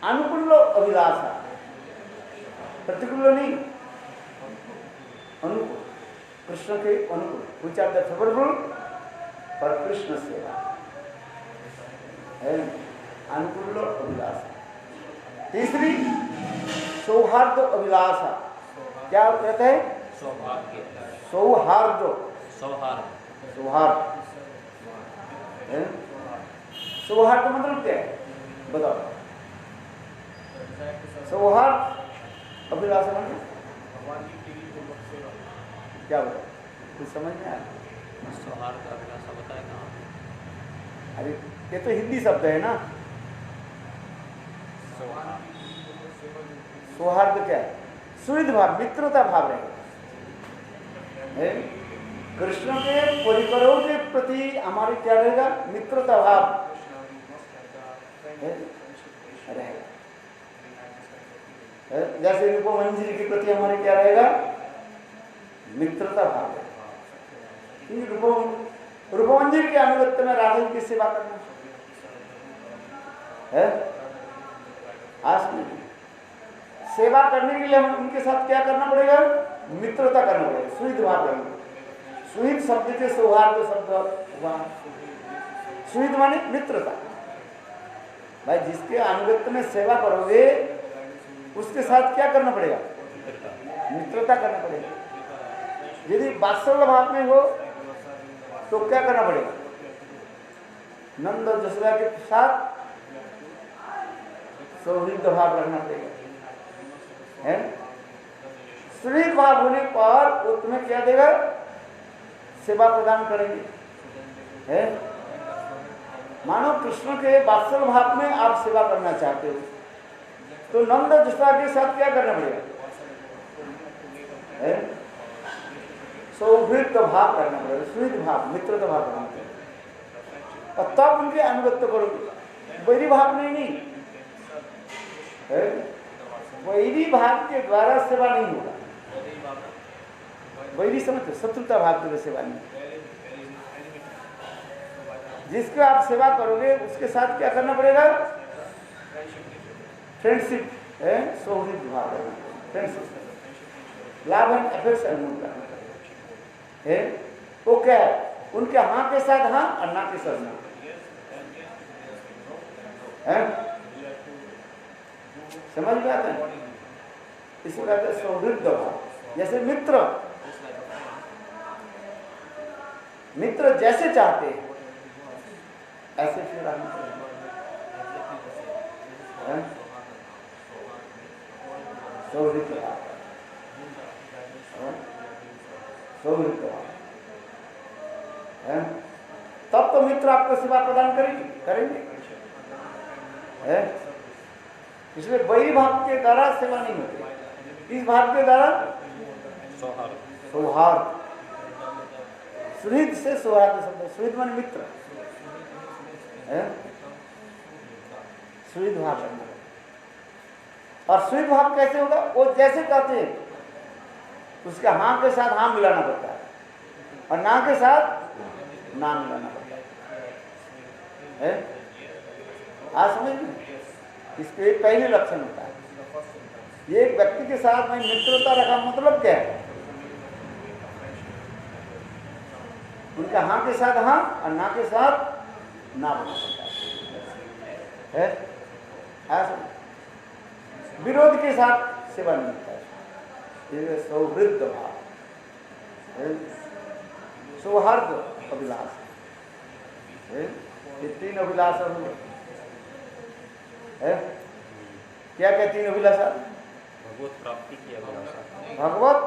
अनुकूल अभिलाषा, प्रतिकूल नहीं, अनुकूल, कृष्ण के अनुकूल। Which are the favorable for Krishna सेवा, अनुकूल अभिलाषा। तीसरी सौहार्द अभिलाषा। क्या कहते हैं? सौहार्द। सौहार्द सौहार्द मतलब क्या है बताओ? सौहार्द अभिलाषा मतलब क्या बताओ? कुछ समझ में आया? सौहार्द अभिलाषा बताए कहाँ? अरे ये तो हिंदी शब्द है ना। सौहार्द क्या है? सुहृद भाव, मित्रता भाव रहेगा। कृष्ण के परिकरों के प्रति हमारे क्या रहेगा? मित्रता भाव रहेगा। जैसे रूपमंजरी के प्रति हमारे क्या रहेगा? मित्रता भाव रहेगा। रूपमंजरी के अनुगत्य में राधा की सेवा करना है। आज नहीं, सेवा करने के लिए हम उनके साथ क्या करना पड़ेगा? मित्रता करना पड़ेगा, सुहृद भाव करना। सुहृद शब्द के सौहार्द शब्द हुआ। सुहृद माने मित्रता। भाई जिसके अनुगत्य में सेवा करोगे उसके साथ क्या करना पड़ेगा? मित्रता करना पड़ेगा। यदि वात्सल्य भाव में हो तो क्या करना पड़ेगा? नंद जसोदा के साथ सौहृद भाव रखना पड़ेगा। है सुहृद भाव होने पर वो तुम्हें क्या देगा? सेवा प्रदान करेंगे। है मानो कृष्ण के वात्सल्य भाव में आप सेवा करना चाहते हो तो नंद जसोदा के साथ क्या करना पड़ेगा? है सौहृद भाव करना पड़ेगा, सुहृद भाव, मित्रता भाव करना पड़ेगा। और तब उनके अनुगत्य करोगे। वैरी भाव नहीं है। वैरी भाव के द्वारा सेवा नहीं होगा। वैरी समझते, शत्रुता भाव के सेवा नहीं। जिसको आप सेवा करोगे उसके साथ क्या करना पड़ेगा? फ्रेंडशिप है, सौहृद भाव करना, फ्रेंडशिप, लाभ एंड अफेक्शन है। वो क्या है? उनके हाँ के साथ हाँ और ना के साथ ना है। समझ में आता है? इसको कहते हैं सौहृद भाव। जैसे मित्र, मित्र जैसे चाहते हैं ऐसे फिर रहना चाहिए। सौहृदभाव, सौहृदभाव, तब तो मित्र आपको सेवा प्रदान करेंगे। इसलिए वैरी भाव के द्वारा सेवा नहीं होती, इस भाव के द्वारा सौहार्द। सुहृद से सौहार्द शब्द, सुहृद माने मित्र, सुहृद भाव करना। और सुहृद भाव कैसे होगा? वो जैसे कहते हैं उसके हाँ के साथ हाँ मिलाना पड़ता है और ना के साथ ना मिलाना पड़ता है। आज समझ में, इसके पहले लक्षण होता है। एक व्यक्ति के साथ मैं मित्रता रखा, मतलब क्या है? उनका हाँ के साथ हाँ और ना के साथ ना बोलना पड़ता है। ऐसा विरोध के साथ सेवा नहीं होता है। ये सौहृद भाव, सौहार्द अभिलाष, ये तीन अभिलाष है। क्या क्या तीन अभिलाषा? भगवत प्राप्ति की अभिलाषा, भगवत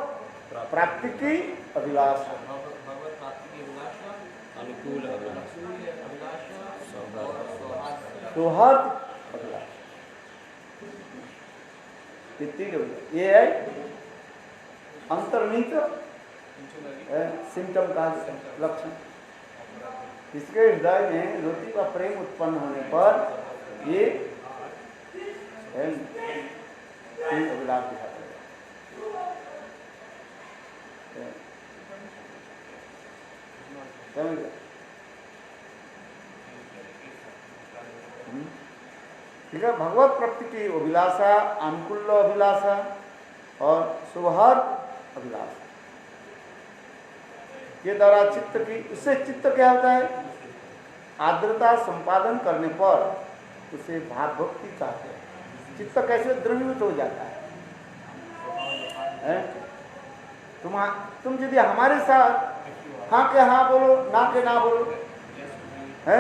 प्राप्ति की अभिलाषा, अनुकूल सौहार्द अभिलाषा, ये तीन अभिलाषा। ये है अंतर्निहित सिम्टम का लक्षण। इसके हृदय में ज्योति का प्रेम उत्पन्न होने पर ये तीन अभिलाष दिखाता है। ठीक है, भगवत प्राप्ति की अभिलाषा, अनुकूल अभिलाषा और सौहार्द अभिलाषा, ये द्वारा चित्त की, इससे चित्त क्या होता है? आर्द्रता संपादन करने पर उसे भाव भक्ति कहते हैं। चित्त कैसे द्रवीभूत हो जाता है? तुम यदि हमारे साथ हाँ के हाँ बोलो, ना के ना बोलो, है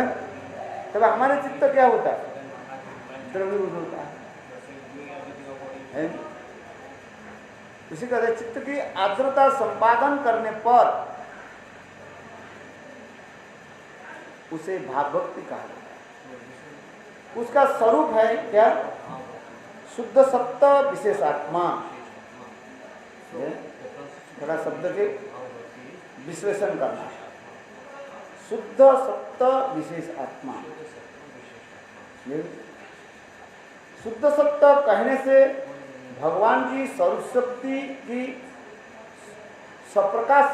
तब हमारे चित्त क्या होता है? द्रवीभूत होता है। इसी कहते हैं चित्त की आर्द्रता संपादन करने पर उसे भाव भक्ति कहा जाता है। उसका स्वरूप है क्या? शुद्ध सत्य विशेषात्मा। थोड़ा शब्द के विश्लेषण करना। शुद्ध सत्य विशेष आत्मा। शुद्ध सत्य कहने से भगवान की स्वरूप शक्ति की सप्रकाश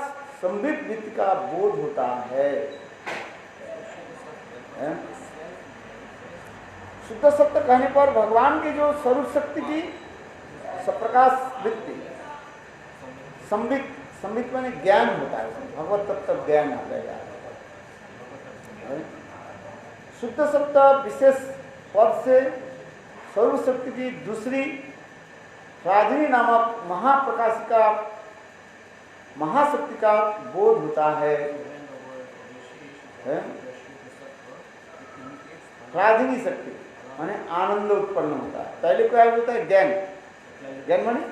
संबित वृत्ति का बोध होता है। शुद्ध सत्य कहने पर भगवान की जो स्वरूप शक्ति की सप्रकाश वृत्ति, संबित, संबित माने ज्ञान होता है, भगवत तत्व ज्ञान आ जाएगा। शुद्ध सत्य विशेष पद से स्वरूप शक्ति की दूसरी राधिनी नामक महाप्रकाशिका महाशक्ति का बोध होता है। राधिनी शक्ति माने आनंद उत्पन्न होता है। पहले क्या होता है? ज्ञान। ज्ञान माने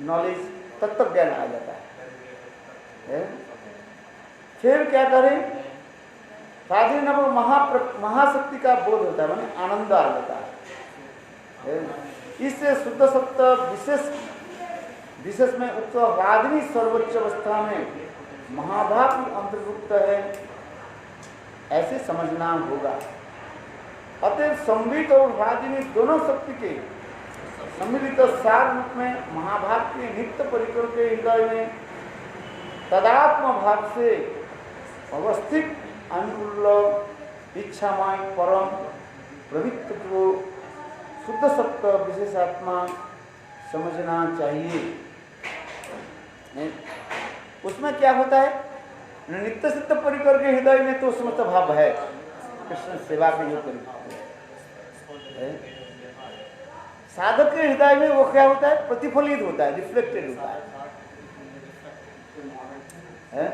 नॉलेज, तत्व ज्ञान आ जाता है। फिर क्या करें? राधिनी नामक महाशक्ति का बोध होता है, माने आनंद आ जाता है। इससे शुद्ध सत्य विशेष में उक्त राधिनी सर्वोच्च अवस्था में महाभाव अंतर्भुक्त है, ऐसे समझना होगा। अतः संबित और राधिनी दोनों शक्ति के सम्मिलित सार रूप में महाभाव के नित्य परिकर के हृदय में तदात्म भाव से अवस्थित अनुकूल इच्छामय परम प्रवृत्ति को शुद्ध सत्य विशेषात्मा समझना चाहिए। उसमें क्या होता है? नित्य सिद्ध परिकर के हृदय में तो समस्त भाव है, कृष्ण सेवा के योग है। साधक के हृदय में वो क्या होता है? प्रतिफलित होता है, रिफ्लेक्टेड होता है।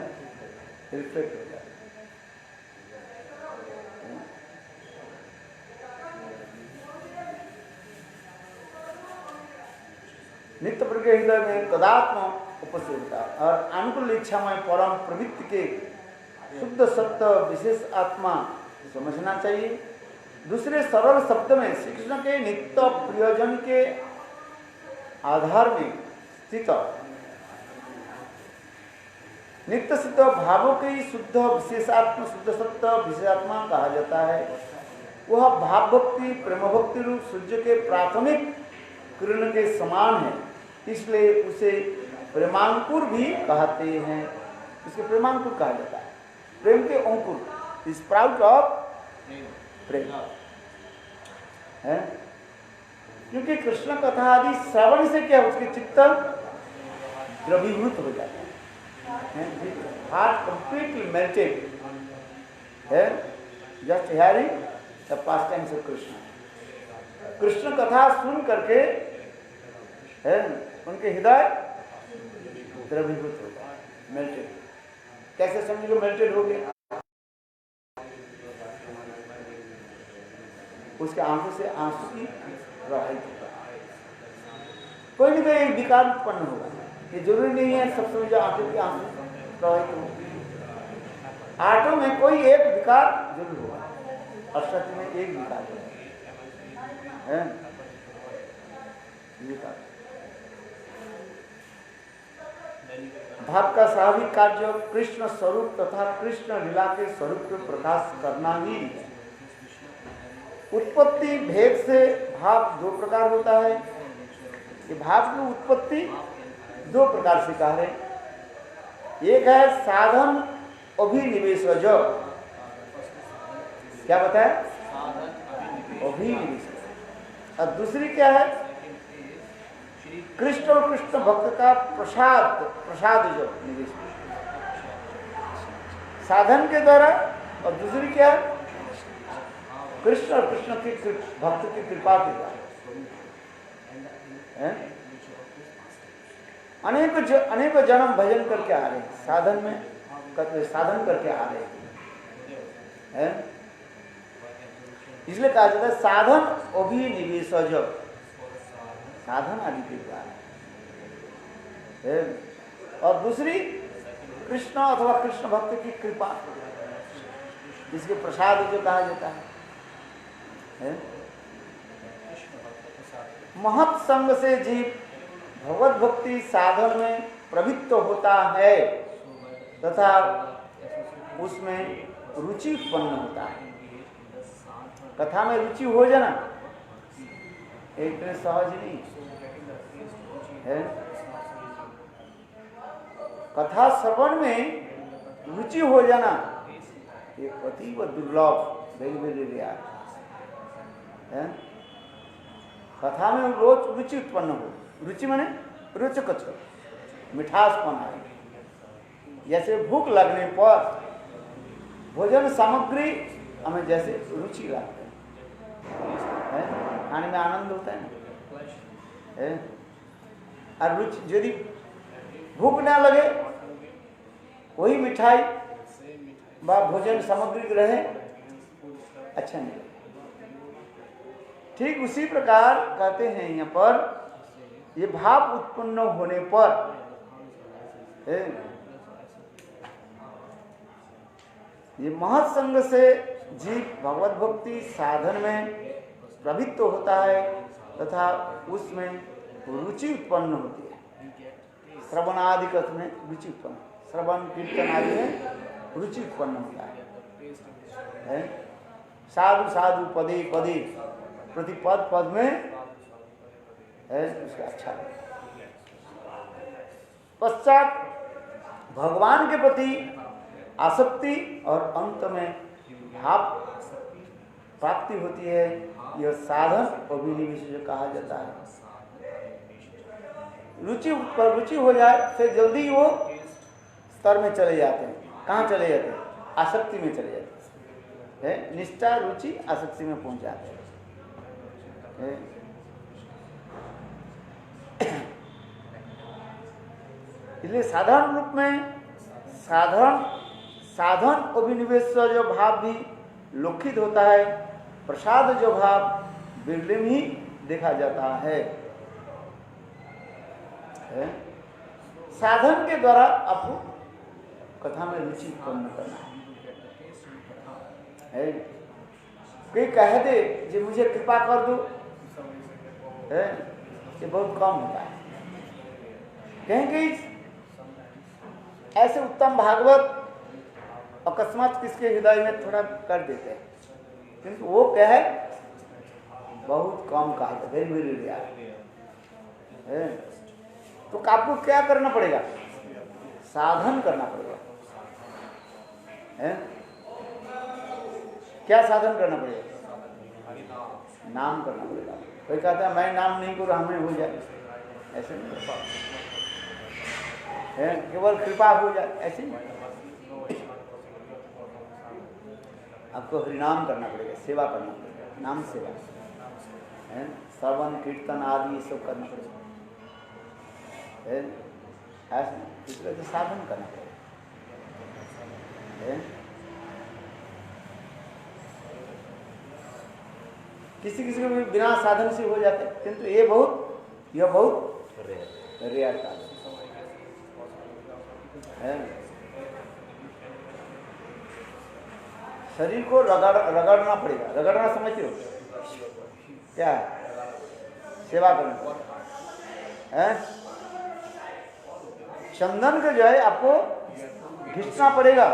रिफ्लेक्ट हो जाता है। नित्य प्रज्ञ हृदय में तदात्म उपस्थित होता है और अनुकूल इच्छामय परम प्रवृत्ति के शुद्ध सत्य विशेष आत्मा समझना चाहिए। दूसरे सरल शब्द में श्री कृष्ण के नित्य प्रयोजन के आधार में स्थित नित्य सिद्ध भावों के शुद्ध विशेषात्मा शुद्ध सत्य विशेषात्मा कहा जाता है। वह भाव भक्ति प्रेम भक्ति रूप सूर्य के प्राथमिक किरण के समान है, इसलिए उसे प्रेमांकुर भी कहते हैं। इसके प्रेमांकुर कहा जाता है, प्रेम के अंकुर, स्प्राउट ऑफ प्रेम है। क्योंकि कृष्ण कथा आदि श्रवण से क्या उसके चित्त द्रवीभूत हो जाता है, हार्ट कंप्लीटली मेल्टेड है just hearing the pastimes of Krishna. Krishna कथा सुन करके है उनके हृदय द्रवीभूत हो गया, मेल्टेड। कैसे समझो मेल्टेड हो गया? उसके आंखों से आंसू की प्रवाहित होगा, कोई भी कोई विकार उत्पन्न होगा। ये जरूरी नहीं है सब समय जो आंखों की आंसू प्रवाहित हो, आठों में कोई एक विकार जरूर होगा, अष्टमी में एक विकार है विकार। भाव का स्वाभाविक कार्य कृष्ण स्वरूप तथा कृष्ण लीला के स्वरूप को प्रकाश करना ही है। उत्पत्ति भेद से भाव दो प्रकार होता है। ये भाव की उत्पत्ति दो प्रकार से कहा है। एक है साधन अभिनिवेशज, क्या बताया? अभिनिवेश। और दूसरी क्या है? कृष्ण और कृष्ण भक्त का प्रसाद जो निवेश, साधन के द्वारा। और दूसरी क्या है? कृष्ण और कृष्ण की भक्त की कृपा के द्वारा। अनेक जन्म भजन करके आ रहे हैं, साधन में साधन करके आ रहे हैं। इसलिए कहा जाता है साधन अभिनिवेशज, साधन आदि के द्वारा। और दूसरी कृष्ण अथवा कृष्ण भक्त की कृपा, जिसके प्रसाद जो कहा जाता है। महत् संग से जीव भगवत भक्ति साधन में प्रवृत्त होता है तथा उसमें रुचि उत्पन्न होता है। कथा में रुचि हो जाना इतने सहज नहीं है। कथा श्रवण में रुचि हो जाना ये अतीव दुर्लभ, वेरी वेरी रेयर है। कथा में रोज रुचि उत्पन्न हो, रुचि माने रोचक, मिठासपन आए। जैसे भूख लगने पर भोजन सामग्री हमें जैसे रुचि लगती है, खाने में आनंद होता है ना। और रुचि यदि भूख ना लगे, वही मिठाई व भोजन सामग्री रहे, अच्छा नहीं। ठीक उसी प्रकार कहते हैं यहाँ पर, ये भाव उत्पन्न होने पर ये महत्संग से जीव भगवत भक्ति साधन में प्रवृत्त होता है तथा उसमें रुचि उत्पन्न होती है। श्रवण आदि में रुचि उत्पन्न, श्रवण कीर्तन आदि में रुचि उत्पन्न होता है। साधु साधु पदे पदे, प्रति पद पद में है उसका अच्छा है। पश्चात भगवान के प्रति आसक्ति और अंत में भाव प्राप्ति होती है। यह साधन अभिनिवेश कहा जाता है। रुचि हो जाए फिर जल्दी वो स्तर में चले जाते हैं। कहाँ चले जाते हैं? आसक्ति में चले जाते हैं। निष्ठा रुचि आसक्ति में पहुंच जाते हैं। इसलिए साधारण रूप में साधारण साधन अभिनिवेश जो भाव भी लौकिक होता है, प्रसाद जो भाव विरलिम ही देखा जाता है। साधन के द्वारा आपको कथा में रुचि उत्पन्न करना है। कोई कह दे कि मुझे कृपा कर दो, है ये बहुत कम होता है। कहेंगे ऐसे उत्तम भागवत अकस्मात किसके हृदय में थोड़ा कर देते हैं, किंतु वो क्या है बहुत कम कहा, वेरी वेरी रेयर है। तो आपको क्या करना पड़ेगा? साधन करना पड़ेगा, है? क्या साधन करना पड़ेगा? नाम करना पड़ेगा। कोई कहता है मैं नाम नहीं करूँ हमें हो जाए, ऐसे नहीं है, केवल कृपा हो जाए, ऐसे नहीं। आपको हरिनाम करना पड़ेगा, सेवा करना पड़ेगा, नाम सेवा है, श्रवण कीर्तन आदि ये सब करना पड़ेगा, है ऐसे। इसलिए तो साधन करना पड़ेगा, है? किसी किसी को भी बिना साधन से हो जाते, किंतु यह बहुत रेयर काम है। शरीर को रगड़ना पड़ेगा। रगड़ना समझते हो क्या है? सेवा करना है। चंदन का जो है आपको घिसना पड़ेगा,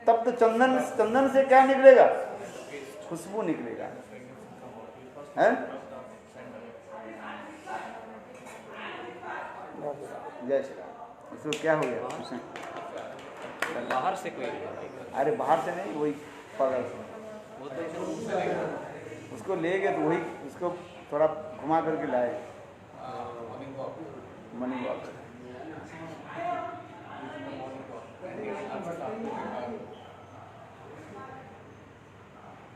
तब तो चंदन से क्या निकलेगा? खुशबू निकलेगा, है? जय श्री राम। इसको क्या हो गया? बाहर से कोई? अरे बाहर से नहीं, वही पागल वो तो उसको ले गए तो वही उसको थोड़ा घुमा करके लाए मॉर्निंग वॉक।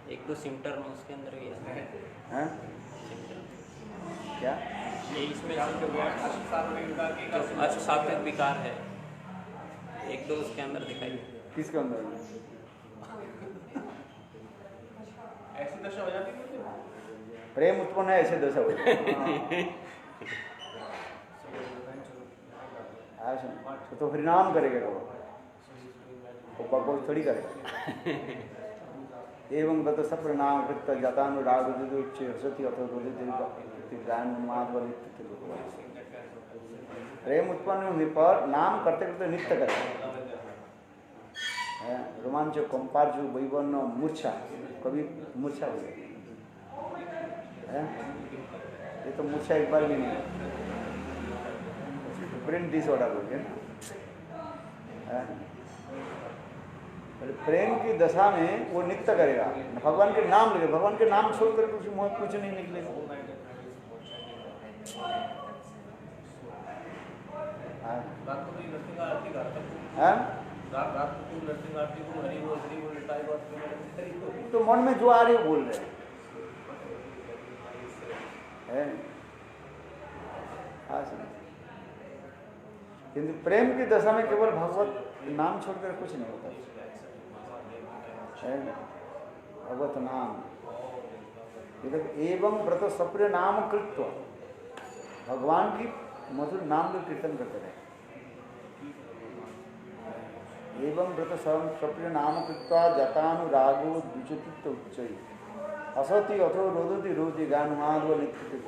एक तो सिम्टर में उसके अंदर भी है, क्या ये इसमें जो सात्विक विकार है, एक दो उसके अंदर दिखाई। किसके अंदर? ऐसी दशा हो जाती है, प्रेम उत्पन्न है, ऐसे दशा हो जाती। तो हरिनाम करेगा वो बकवास थोड़ी करेगा। एवं बत सप्रनाम कृत जातानुराग सरस्वती अथवा प्रेम उत्पन्न होने पर नाम करते करते नित्य करेगा। रोमांच कंपार्जु वैवर्ण मूर्छा, कभी मूर्छा हो गई है। ये तो मूर्छा एक बार भी नहीं, ब्रेन डिसऑर्डर हो गया ना। प्रेम की दशा में वो नित्य करेगा, भगवान के नाम लेगा, भगवान के नाम छोड़कर कुछ नहीं निकलेगा। तो मन में जो आ रही है बोल रहे हैं, किंतु प्रेम की दशा में केवल भगवत नाम छोड़कर कुछ नहीं होता है। भगवत नाम एवं व्रत सप्रिय नाम कृत्व, भगवान की मधुर नाम में कीर्तन करते रहे। एवं व्रत सप्रिय नाम कृत्वा जतानुरागो द्विचतित्व उच्चई असति अथो रोदति रोदि गानुमाद नित्य।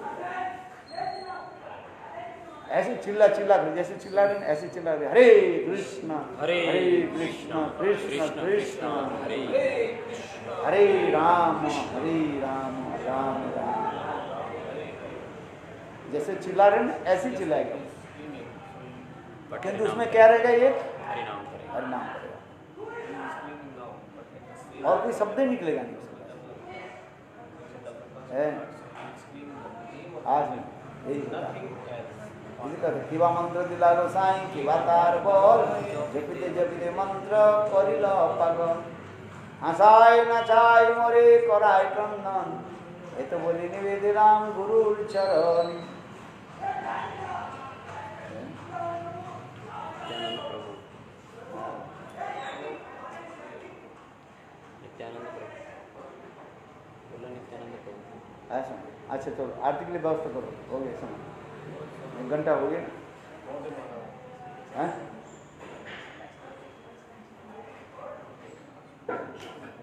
ऐसे चिल्ला कर, जैसे चिल्ला रहे ऐसे चिल्ला रहे, हरे कृष्ण कृष्ण कृष्ण हरे राम राम राम। जैसे चिल्ला रहे ना ऐसे चिल्लाएगा, किंतु उसमें क्या रहेगा? ये हरिनाम करेगा, और कोई शब्द निकलेगा नहीं उसके। आज यही होता है। किवा मंत्र दिलागो साईं किवा तार बोल जपिते जपिते मंत्र करिल पागल हासाय नाचाय मोरे कराय क्रंदन ए तो बोली निवेदिराम गुरुर चरण। अच्छा चलो आरती के लिए व्यवस्था करो, हो गया समय, 1 घंटा हो गया ना।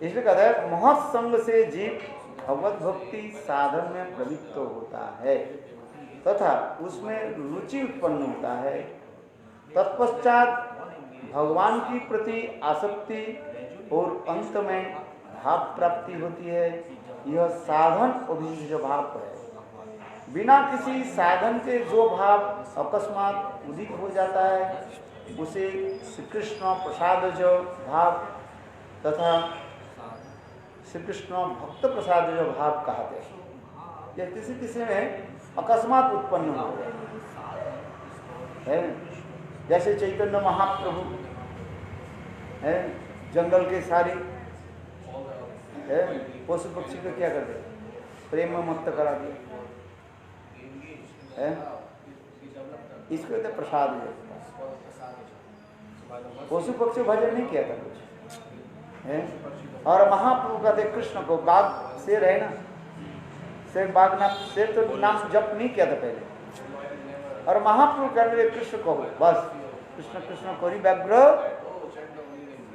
इसलिए कहता है महत्संग से जीव भगवत भक्ति साधन में प्रवृत्त होता है तथा उसमें रुचि उत्पन्न होता है। तत्पश्चात भगवान की प्रति आसक्ति और अंत में भाव प्राप्ति होती है। यह साधन अभिष्ट भाव है। बिना किसी साधन के जो भाव अकस्मात उदित हो जाता है उसे श्री कृष्ण प्रसाद जो भाव तथा श्री कृष्ण भक्त प्रसाद जो भाव कहते हैं। यह किसी किसी में अकस्मात उत्पन्न हो है। जैसे चैतन्य महाप्रभु है, जंगल के सारे पशु पक्षी को क्या करते, प्रेम में मस्त करा दिया है। इसको कहते प्रसाद। पशु पक्षी भजन नहीं किया था कुछ है। और महाप्रभु कहते कृष्ण को, बाघ शेर है ना, शेर बाघ नाम, शेर तो नाम जप नहीं किया था पहले। और महाप्रभु कहते कृष्ण को, बस कृष्ण कृष्ण कोरी व्याघ्र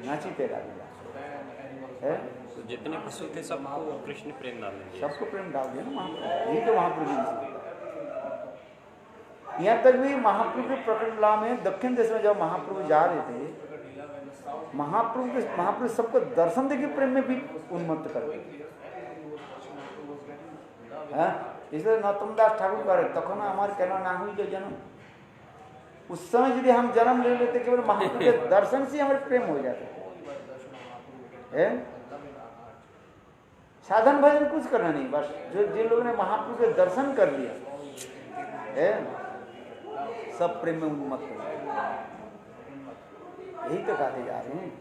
नाची तेरा है। तो जितने पशु थे सबको कृष्ण प्रेम डाल दिया, सबको प्रेम डाल दिया ना महाप्रभु। यही तो महाप्रभु। यहाँ तक भी महाप्रभु के प्रकट लीला में दक्षिण देश में जब महाप्रभु जा रहे थे, महाप्रभु सबको दर्शन देके प्रेम में भी उन्मत्त कर दिए। इसलिए नौतम दास ठाकुर करे तक हमारे कहना ना हुई जो जन्म, उस समय यदि हम जन्म ले लेते केवल महाप्रभु के दर्शन से हमारे प्रेम हो जाते है। साधन भजन कुछ करना नहीं, बस जो जिन लोगों ने महाप्रभु के दर्शन कर लिया है सब प्रेम में उन्मत्त हो गए। यही तो कहते जा रहे हैं।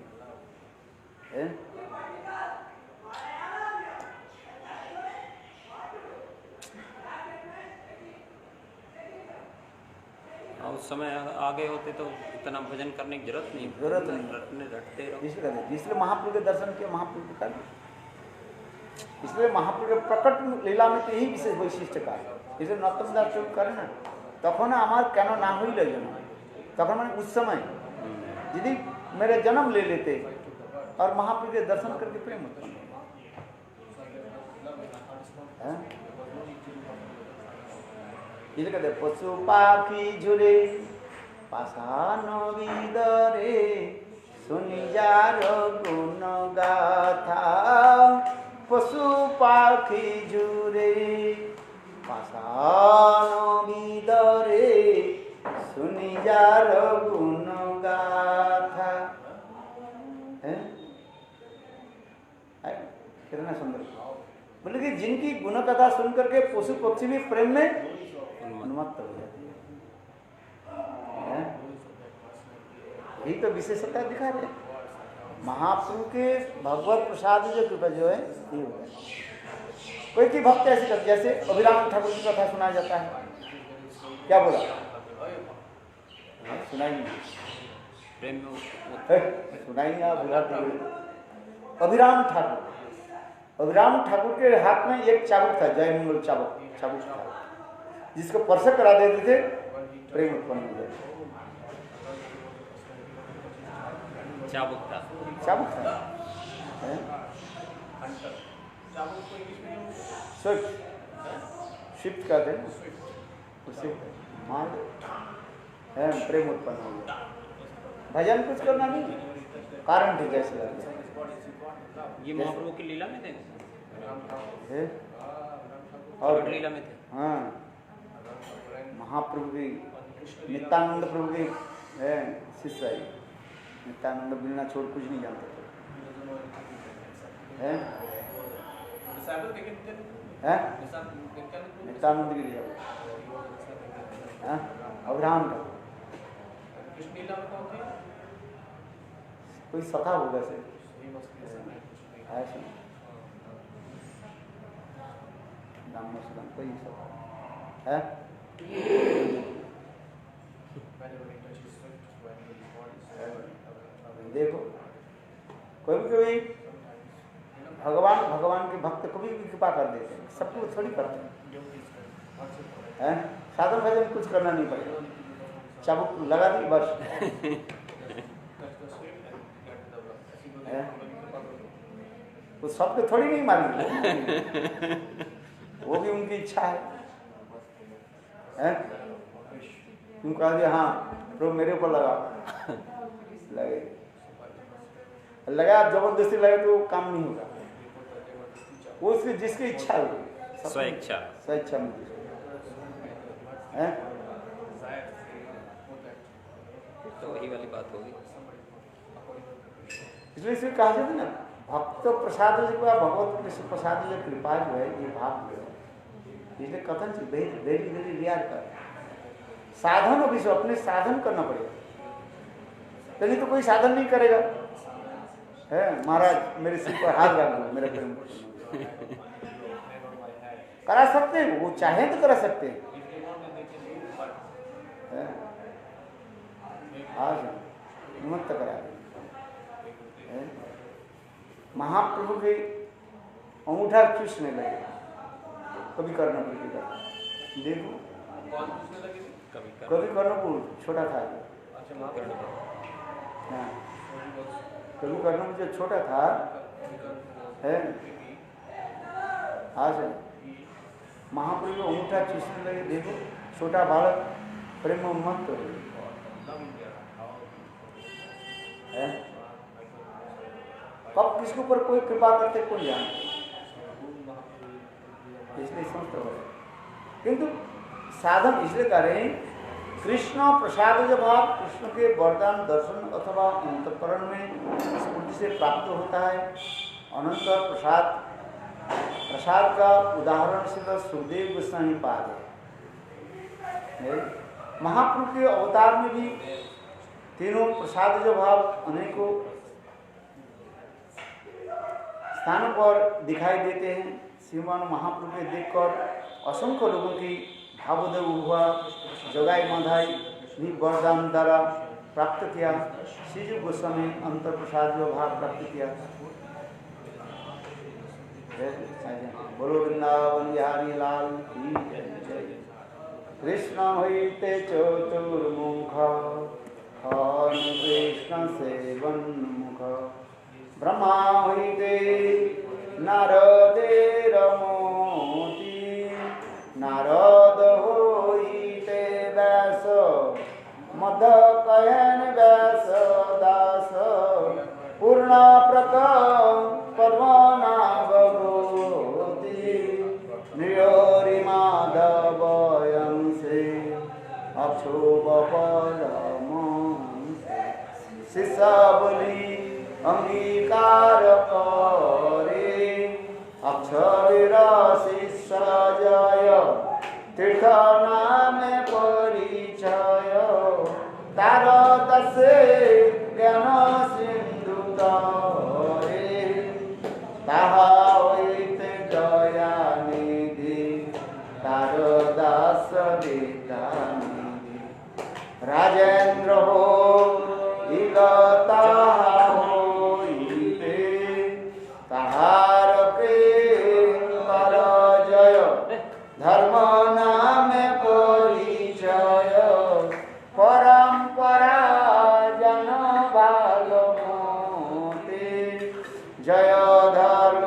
उस समय आगे होते तो इतना भजन करने की जरूरत नहीं, रटते रहो। इसलिए महाप्रभु के दर्शन किया, महाप्रभु के कार्य। इसलिए महाप्रभु के प्रकट लीला में तो यही विशेष वैशिष्ट का। इसलिए नौतम दास चौक करे ना तখন আমার কেন না হইল জন্ম, তখন মানে उस समय यदि मेरे जन्म ले लेते और महाप्रभु के दर्शन करके प्रेम उत्पन्न कहते पशु पाखी झुले पाषाण विदरे सुनि जार गुण गाथा। पशु पाखी झुले पाषाण विदरे सुनि जार गुण गाथा। कितना सुंदर, बोले कि जिनकी गुण कथा सुन करके पशु पक्षी भी प्रेम में उन्मत्त हो जाती है। यही तो विशेषता दिखा रहे महाप्रभु के भगवत प्रसाद जो कृपा जो है ये होता है। कोई की भक्त ऐसे करते, जैसे अभिराम ठाकुर की कथा सुनाया जाता है, क्या बोला सुनाई नहीं, प्रेम में सुनाई नहीं। अभिराम ठाकुर, अभिराम ठाकुर के हाथ में एक चाबुक था, जय मंगल चाबुक था, जिसको स्पर्श करा देते थे प्रेम उत्पन्न हो जाता। चाबुक था स्विफ्ट कहते हैं उससे मार प्रेम उत्पन्न हो गया। भजन कुछ करना नहीं, कारण ठीक ऐसे लगता है। ये महाप्रभु की लीला में थे और लीला में थे। हाँ, महाप्रभु की नित्यानंद प्रभु के शिष्य है। नित्यानंद बिना छोड़ कुछ नहीं जानते थे। नित्यानंद की लीला अभिराम का कोई सखा होगा से कोई सखा है। देखो कोई भी भगवान के भक्त को भी कृपा कर देते हैं, सबको थोड़ी करते हैं। साधन भजन कुछ करना नहीं पड़ेगा, चाबुक लगा दी बस। तो सबको थोड़ी नहीं मारेंगे, वो भी उनकी इच्छा है। तुम कह दिया हाँ प्रभु मेरे ऊपर लगा, लगे लगा, जबरदस्ती लगे तो काम नहीं होगा। वो उसकी जिसकी इच्छा होगी, स्वेच्छा में है, तो वही वाली बात होगी। इसलिए इसे कहा जाता है ना, भक्त प्रसाद जो भगवत कृष्ण प्रसाद जो कृपा जो है, ये भाव जो है, इसलिए कथन वेरी वेरी वेरी रेयर कर साधन हो, विश्व अपने साधन करना पड़ेगा, नहीं तो कोई साधन नहीं करेगा। है महाराज मेरे सिर पर हाथ रख दो, मेरे प्रेम करा सकते हैं, वो चाहे तो करा सकते हैं। आज हिम्मत करा दे, महाप्रभु के अंगूठा चूसने लगे, कभी करना पड़ेगा। देखो कभी कर्णपुर छोटा था, कभी कर्णपुर जो छोटा था है, आज महाप्रभु अंगूठा चूसने लगे। देखो छोटा बालक प्रेम मत है, कब किसके ऊपर कोई कृपा करते कोई जानते, इसलिए समझते हो। किंतु साधन इसलिए करें, कृष्ण प्रसाद जब आप कृष्ण के वरदान दर्शन अथवा अंतःकरण में स्फूर्ति से प्राप्त होता है। अनंतर प्रसाद का उदाहरण से सुखदेव गोस्वामी पाद है। महाप्रभु के अवतार में भी तीनों प्रसाद जब आप अनेकों स्थानों पर दिखाई देते हैं। श्रीमान महाप्रभु के देखकर असंख्य लोगों की भावोदय हुआ, जगाई माधाई भी वरदान द्वारा प्राप्त किया। श्रीजी गोस्वामी अंतर प्रसाद जो भाव प्राप्त किया। बोलो वृंदावन बिहारी लाल की जय। कृष्ण होते चतुर्मुख, कृष्ण सेवन मुख, ब्रह्मा होते नारदेर मोती, नारद होते व्यास, मद कहन व्यास दास, पूर्ण प्रकल्पना भगवती, नियोरि माधवयं से अक्षोभ परम शिष्य बोली अंगीकार करे। अक्षर शिष्य जय तीर्थ नाम परिचय, तार दसे ज्ञान सिंधु तरे, ताहा होइते दया निधि, तार दास विद्यानिधि। राजेंद्र हो इलता होइते, ताहार कृपार जय, धर्म नाम परिचय, परंपरा जन भागवते, जय धर्म